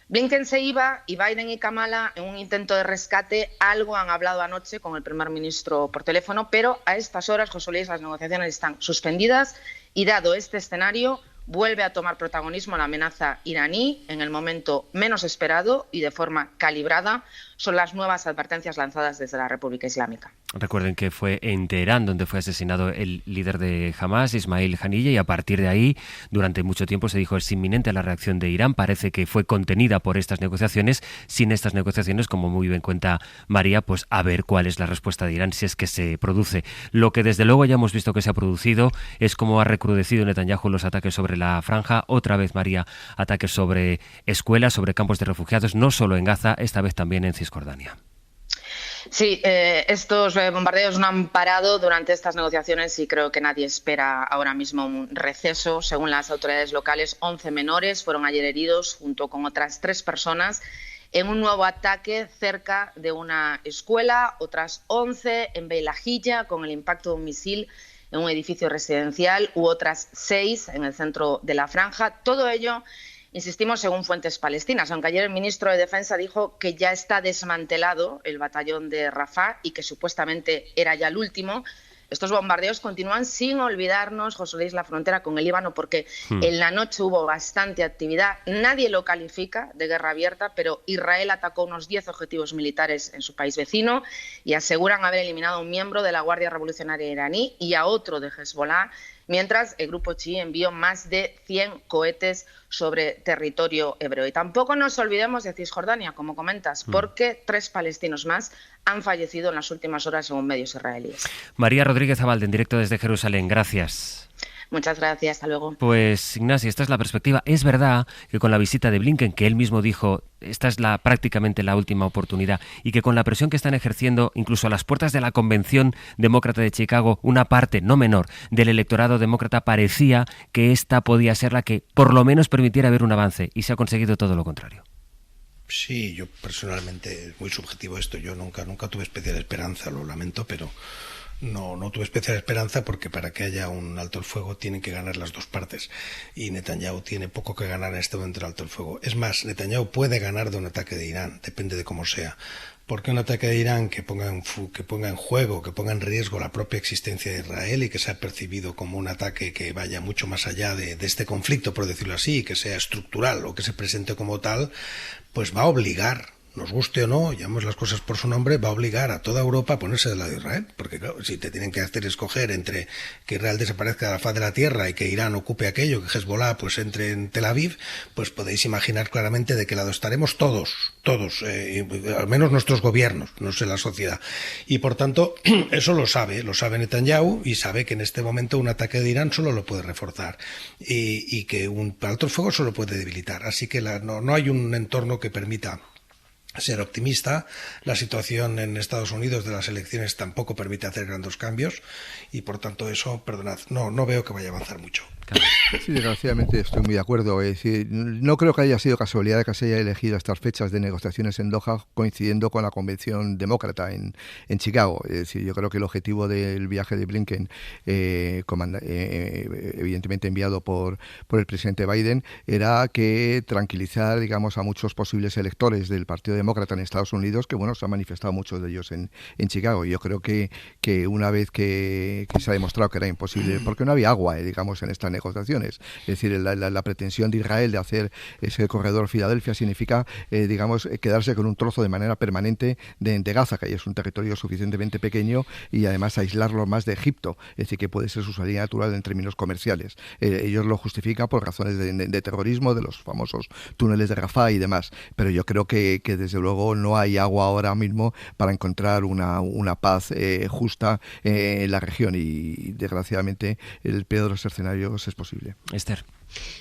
Blinken se iba y Biden y Kamala, en un intento de rescate, algo han hablado anoche con el primer ministro por teléfono, pero a estas horas, José Luis, las negociaciones están suspendidas y, dado este escenario, vuelve a tomar protagonismo la amenaza iraní en el momento menos esperado y de forma calibrada. Son las nuevas advertencias lanzadas desde la República Islámica. Recuerden que fue en Teherán donde fue asesinado el líder de Hamas, Ismail Haniyeh, y a partir de ahí, durante mucho tiempo se dijo es inminente la reacción de Irán. Parece que fue contenida por estas negociaciones. Sin estas negociaciones, como muy bien cuenta María, pues a ver cuál es la respuesta de Irán si es que se produce. Lo que desde luego ya hemos visto que se ha producido es cómo ha recrudecido Netanyahu los ataques sobre la franja. Otra vez, María, ataques sobre escuelas, sobre campos de refugiados, no solo en Gaza, esta vez también en Cisjordania. Sí, estos bombardeos no han parado durante estas negociaciones y creo que nadie espera ahora mismo un receso. Según las autoridades locales, 11 menores fueron ayer heridos junto con otras 3 personas en un nuevo ataque cerca de una escuela, otras 11 en Beilahilla con el impacto de un misil en un edificio residencial u otras 6 en el centro de la franja. Todo ello, insistimos, según fuentes palestinas, aunque ayer el ministro de Defensa dijo que ya está desmantelado el batallón de Rafah y que supuestamente era ya el último. Estos bombardeos continúan sin olvidarnos, José Luis, la frontera con el Líbano, porque en la noche hubo bastante actividad. Nadie lo califica de guerra abierta, pero Israel atacó unos 10 objetivos militares en su país vecino y aseguran haber eliminado a un miembro de la Guardia Revolucionaria iraní y a otro de Hezbollah, mientras el grupo chií envió más de 100 cohetes sobre territorio hebreo. Y tampoco nos olvidemos de Cisjordania, como comentas, porque 3 palestinos más han fallecido en las últimas horas según medios israelíes. María Rodríguez Abalde, en directo desde Jerusalén. Gracias. Muchas gracias, hasta luego. Pues, Ignacio, esta es la perspectiva. Es verdad que con la visita de Blinken, que él mismo dijo, esta es prácticamente la última oportunidad, y que con la presión que están ejerciendo, incluso a las puertas de la Convención Demócrata de Chicago, una parte, no menor, del electorado demócrata parecía que esta podía ser la que por lo menos permitiera ver un avance, y se ha conseguido todo lo contrario. Sí, yo personalmente, es muy subjetivo esto, yo nunca tuve especial esperanza, lo lamento, pero no tuve especial esperanza porque para que haya un alto el fuego tienen que ganar las dos partes y Netanyahu tiene poco que ganar en este momento del alto el fuego. Es más, Netanyahu puede ganar de un ataque de Irán, depende de cómo sea, porque un ataque de Irán que ponga en juego, que ponga en riesgo la propia existencia de Israel y que sea percibido como un ataque que vaya mucho más allá de este conflicto, por decirlo así, que sea estructural o que se presente como tal, pues va a obligar, nos guste o no, llamemos las cosas por su nombre, va a obligar a toda Europa a ponerse del lado de Israel, porque claro, si te tienen que hacer escoger entre que Israel desaparezca de la faz de la tierra y que Irán ocupe aquello, que Hezbollah pues entre en Tel Aviv, pues podéis imaginar claramente de qué lado estaremos todos, al menos nuestros gobiernos, no sé la sociedad, y por tanto eso lo sabe Netanyahu y sabe que en este momento un ataque de Irán solo lo puede reforzar y que un alto el fuego solo puede debilitar, así que no hay un entorno que permita ser optimista. La situación en Estados Unidos de las elecciones tampoco permite hacer grandes cambios y por tanto eso, perdonad, no veo que vaya a avanzar mucho. Sí, desgraciadamente estoy muy de acuerdo. Es decir, no creo que haya sido casualidad que se haya elegido estas fechas de negociaciones en Doha coincidiendo con la convención demócrata en Chicago. Es decir, yo creo que el objetivo del viaje de Blinken, evidentemente enviado por el presidente Biden, era que tranquilizar, digamos, a muchos posibles electores del Partido Demócrata en Estados Unidos, que bueno, se han manifestado muchos de ellos en Chicago. Yo creo que una vez que se ha demostrado que era imposible, porque no había agua, digamos, en estas negociaciones. Es decir, la pretensión de Israel de hacer ese corredor Filadelfia significa, digamos, quedarse con un trozo de manera permanente de Gaza, que ahí es un territorio suficientemente pequeño, y además aislarlo más de Egipto, es decir, que puede ser su salida natural en términos comerciales. Ellos lo justifican por razones de terrorismo, de los famosos túneles de Rafah y demás, pero yo creo que desde luego no hay agua ahora mismo para encontrar una paz justa en la región y desgraciadamente el peor de los escenarios es posible. Esther.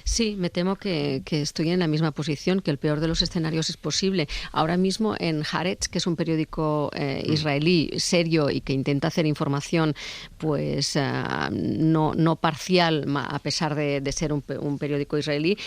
Sí, me temo que estoy en la misma posición, que el peor de los escenarios es posible. Ahora mismo en Haaretz, que es un periódico israelí serio y que intenta hacer información pues no parcial, a pesar de ser un periódico israelí,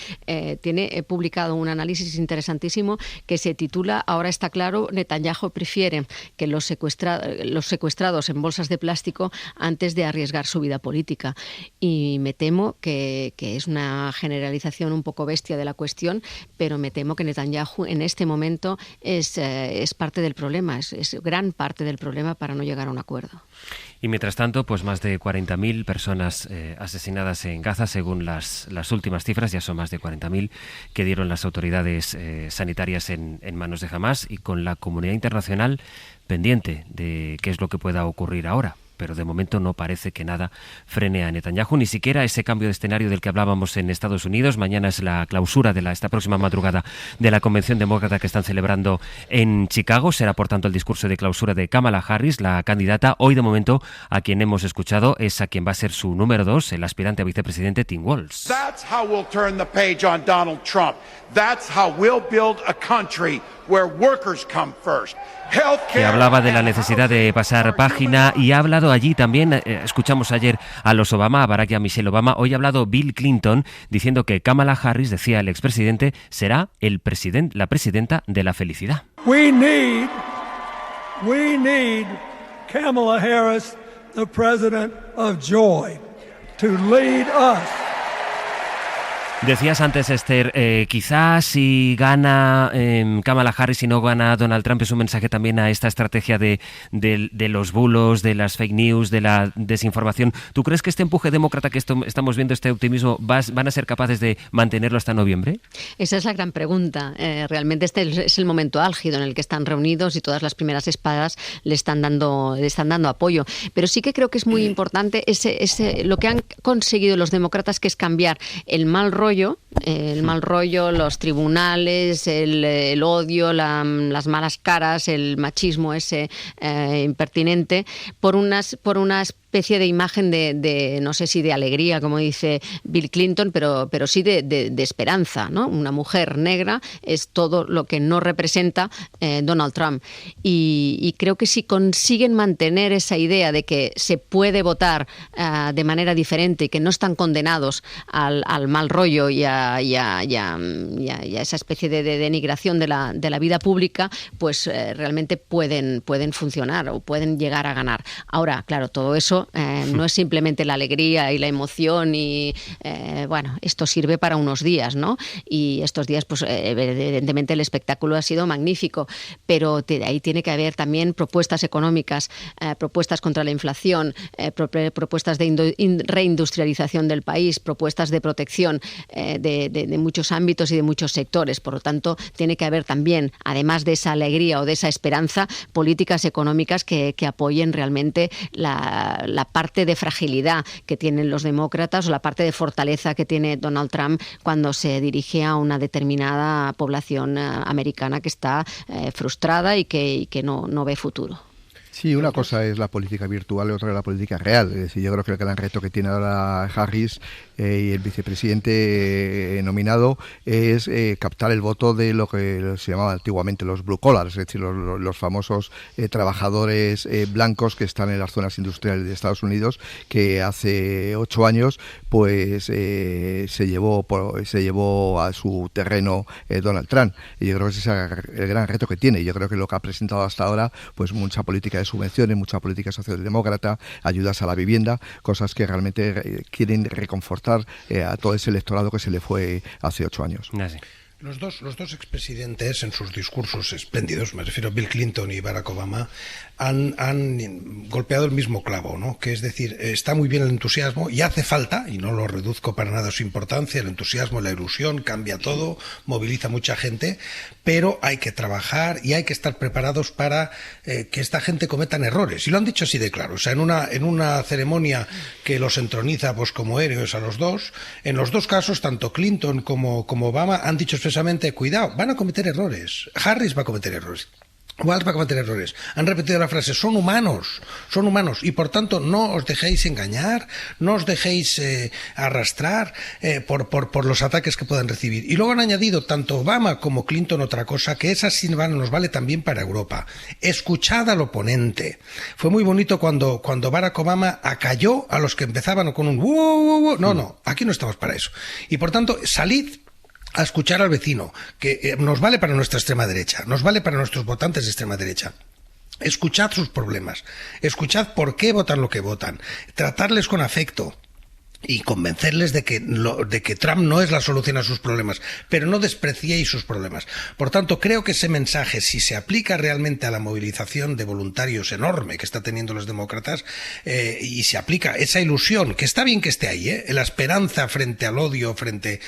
tiene publicado un análisis interesantísimo que se titula "Ahora está claro, Netanyahu prefiere que los secuestrados en bolsas de plástico antes de arriesgar su vida política". Y me temo que es una una generalización un poco bestia de la cuestión, pero me temo que Netanyahu en este momento es parte del problema, es gran parte del problema para no llegar a un acuerdo. Y mientras tanto, pues más de 40.000 personas asesinadas en Gaza, según las últimas cifras, ya son más de 40.000 que dieron las autoridades sanitarias en manos de Hamás, y con la comunidad internacional pendiente de qué es lo que pueda ocurrir ahora. Pero de momento no parece que nada frene a Netanyahu, ni siquiera ese cambio de escenario del que hablábamos en Estados Unidos. Mañana es la clausura de esta próxima madrugada de la Convención Demócrata que están celebrando en Chicago. Será, por tanto, el discurso de clausura de Kamala Harris, la candidata. Hoy, de momento, a quien hemos escuchado es a quien va a ser su número 2, el aspirante a vicepresidente Tim Walz. That's how we'll turn the page on Donald Trump. That's how we'll build a country where workers come first. Que hablaba de la necesidad de pasar página y ha hablado allí también, escuchamos ayer a los Obama, a Barack y a Michelle Obama, hoy ha hablado Bill Clinton diciendo que Kamala Harris, decía el expresidente, será la presidenta de la felicidad. We need Kamala Harris, the president of joy, to lead us. Decías antes, Esther, quizás si gana Kamala Harris y no gana Donald Trump, es un mensaje también a esta estrategia de los bulos, de las fake news, de la desinformación. ¿Tú crees que este empuje demócrata que estamos viendo, este optimismo, van a ser capaces de mantenerlo hasta noviembre? Esa es la gran pregunta. Realmente este es el momento álgido en el que están reunidos y todas las primeras espadas le están dando apoyo. Pero sí que creo que es muy importante lo que han conseguido los demócratas, que es cambiar el mal rollo, los tribunales, el odio, las malas caras, el machismo ese impertinente, por una especie de imagen de no sé si de alegría, como dice Bill Clinton, pero sí de esperanza, ¿no? Una mujer negra es todo lo que no representa Donald Trump. Y creo que si consiguen mantener esa idea de que se puede votar de manera diferente y que no están condenados al mal rollo y a esa especie de denigración de la vida pública, pues realmente pueden funcionar o pueden llegar a ganar. Ahora, claro, todo eso no es simplemente la alegría y la emoción y esto sirve para unos días, ¿no? Y estos días, pues evidentemente el espectáculo ha sido magnífico, pero ahí tiene que haber también propuestas económicas, propuestas contra la inflación, propuestas de reindustrialización del país, propuestas de protección de muchos ámbitos y de muchos sectores. Por lo tanto, tiene que haber también, además de esa alegría o de esa esperanza, políticas económicas que apoyen realmente la parte de fragilidad que tienen los demócratas o la parte de fortaleza que tiene Donald Trump cuando se dirige a una determinada población americana que está frustrada y que no ve futuro. Sí, una cosa es la política virtual y otra es la política real. Es decir, yo creo que el gran reto que tiene ahora Harris y el vicepresidente nominado es captar el voto de lo que se llamaba antiguamente los blue collars, es decir, los famosos trabajadores blancos que están en las zonas industriales de Estados Unidos, que hace 8 años pues se llevó a su terreno Donald Trump. Y yo creo que ese es el gran reto que tiene. Yo creo que lo que ha presentado hasta ahora, pues mucha política de subvenciones, mucha política socialdemócrata, ayudas a la vivienda, cosas que realmente quieren reconfortar a todo ese electorado que se le fue hace 8 años. Los dos expresidentes, en sus discursos espléndidos, me refiero a Bill Clinton y Barack Obama, han golpeado el mismo clavo, ¿no? Que es decir, está muy bien el entusiasmo y hace falta, y no lo reduzco para nada su importancia, el entusiasmo, la ilusión, cambia todo, moviliza mucha gente, pero hay que trabajar y hay que estar preparados para que esta gente cometan errores. Y lo han dicho así de claro. O sea, en una ceremonia que los entroniza pues como héroes a los dos, en los dos casos, tanto Clinton como Obama han dicho expresamente, cuidado, van a cometer errores. Harris va a cometer errores. Walz va a cometer errores. Han repetido la frase, son humanos, y por tanto no os dejéis engañar, no os dejéis arrastrar por los ataques que puedan recibir. Y luego han añadido tanto Obama como Clinton otra cosa, que esa sí nos vale también para Europa. Escuchad al oponente. Fue muy bonito cuando Barack Obama acalló a los que empezaban con un no, aquí no estamos para eso. Y por tanto, salid a escuchar al vecino, que nos vale para nuestra extrema derecha, nos vale para nuestros votantes de extrema derecha. Escuchad sus problemas, escuchad por qué votan lo que votan, tratarles con afecto. y convencerles de que Trump no es la solución a sus problemas, pero no despreciéis sus problemas. Por tanto, creo que ese mensaje, si se aplica realmente a la movilización de voluntarios enorme que está teniendo los demócratas, y se aplica esa ilusión, que está bien que esté ahí, la esperanza frente al odio, frente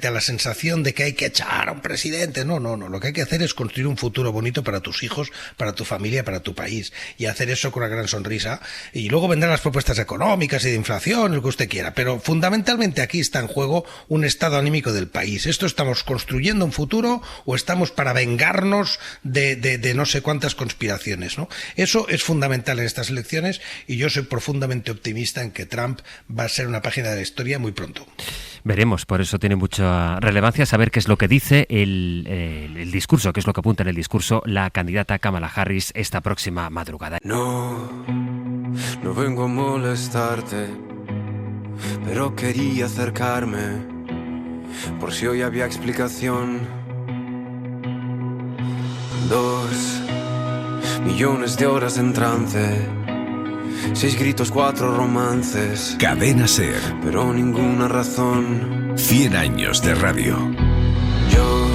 a la sensación de que hay que echar a un presidente, no, lo que hay que hacer es construir un futuro bonito para tus hijos, para tu familia, para tu país, y hacer eso con una gran sonrisa, y luego vendrán las propuestas económicas y de inflación, lo que usted quiera. Pero fundamentalmente aquí está en juego un estado anímico del país. ¿Esto estamos construyendo un futuro o estamos para vengarnos de no sé cuántas conspiraciones, ¿no? Eso es fundamental en estas elecciones y yo soy profundamente optimista en que Trump va a ser una página de la historia muy pronto. Veremos, por eso tiene mucha relevancia saber qué es lo que dice el discurso, qué es lo que apunta en el discurso la candidata Kamala Harris esta próxima madrugada. No vengo a molestarte, pero quería acercarme, por si hoy había explicación. 2 millones de horas en trance, 6 gritos, 4 romances. Cadena SER. Pero ninguna razón. 100 años de radio. Yo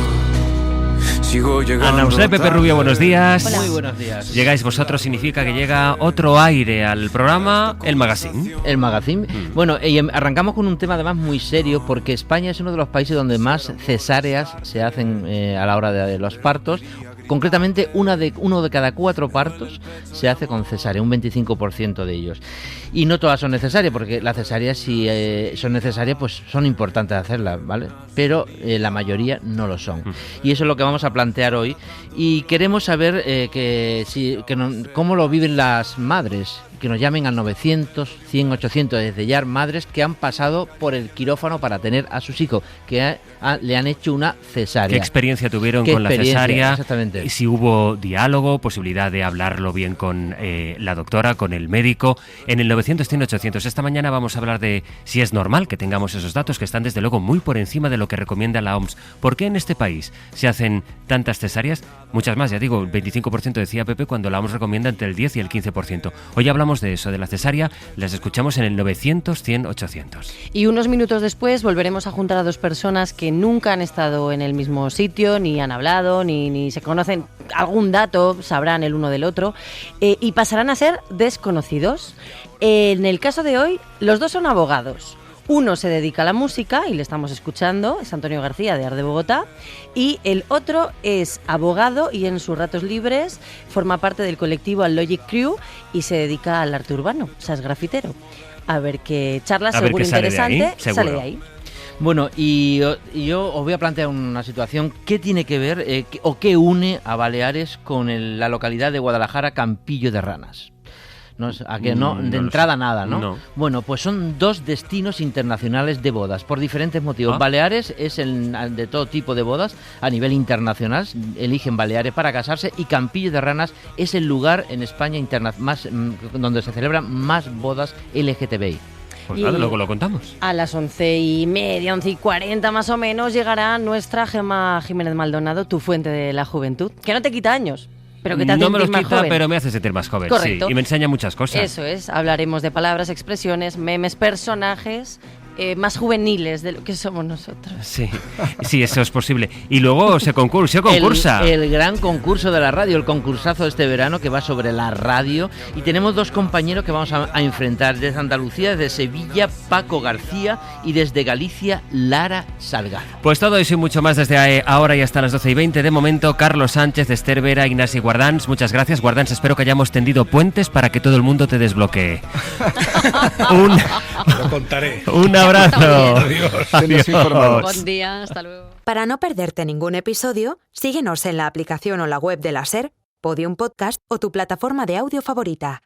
sigo llegando. Ana Usted, Pepe Rubio, buenos días. Hola. Muy buenos días. Llegáis vosotros, significa que llega otro aire al programa, el Magazine. El Magazine. Bueno, y arrancamos con un tema además muy serio, porque España es uno de los países donde más cesáreas se hacen a la hora de los partos. Concretamente, uno de cada 4 partos se hace con cesárea, un 25% de ellos. Y no todas son necesarias, porque las cesáreas, si son necesarias, pues son importantes hacerlas, ¿vale? Pero la mayoría no lo son. Y eso es lo que vamos a plantear hoy. Y queremos saber cómo lo viven las madres. Que nos llamen al 900, 100, 800, desde ya madres que han pasado por el quirófano para tener a sus hijos, que le han hecho una cesárea. ¿Qué experiencia tuvieron con la cesárea? Exactamente. Si hubo diálogo, posibilidad de hablarlo bien con la doctora, con el médico. En el 900, 100, 800. Esta mañana vamos a hablar de si es normal que tengamos esos datos, que están desde luego muy por encima de lo que recomienda la OMS. ¿Por qué en este país se hacen tantas cesáreas? Muchas más, ya digo, el 25% decía Pepe, cuando la OMS recomienda entre el 10 y el 15%. Hoy hablamos de eso, de la cesárea, las escuchamos en el 900, 100, 800. Y unos minutos después volveremos a juntar a 2 personas que nunca han estado en el mismo sitio, ni han hablado, ni se conocen algún dato, sabrán el uno del otro, y pasarán a ser desconocidos. En el caso de hoy, los 2 son abogados. Uno se dedica a la música y le estamos escuchando, es Antonio García de Art de Bogotá, y el otro es abogado y en sus ratos libres forma parte del colectivo Al Logic Crew y se dedica al arte urbano, o sea, es grafitero. A ver qué charla, seguro interesante, sale de ahí. Bueno, y yo os voy a plantear una situación. ¿Qué tiene que ver o qué une a Baleares con la localidad de Guadalajara, Campillo de Ranas? No, a que no, de entrada nada, ¿no? No. Bueno, pues son 2 destinos internacionales de bodas, por diferentes motivos. Baleares es de todo tipo de bodas a nivel internacional, eligen Baleares para casarse, y Campillo de Ranas es el lugar en España donde se celebran más bodas LGTBI. Pues nada, luego lo contamos. A las 11:30, 11:40 más o menos, llegará nuestra Gemma Jiménez Maldonado, tu fuente de la juventud, que no te quita años. Pero que te no me los más quita, joven. Pero me hace sentir más joven. Correcto. Sí, y me enseña muchas cosas. Eso es, hablaremos de palabras, expresiones, memes, personajes más juveniles de lo que somos nosotros. Sí, eso es posible. Y luego se concursa. El gran concurso de la radio, el concursazo de este verano que va sobre la radio. Y tenemos 2 compañeros que vamos a enfrentar. Desde Andalucía, desde Sevilla, Paco García, y desde Galicia, Lara Salgado. Pues todo eso y mucho más desde ahora y hasta las 12:20. De momento, Carlos Sánchez, Esther Vera, Ignasi Guardans. Muchas gracias, Guardans. Espero que hayamos tendido puentes para que todo el mundo te desbloquee. Lo contaré. Un abrazo. Adiós. Buen día, hasta luego. Para no perderte ningún episodio, síguenos en la aplicación o la web de la SER, Podium Podcast o tu plataforma de audio favorita.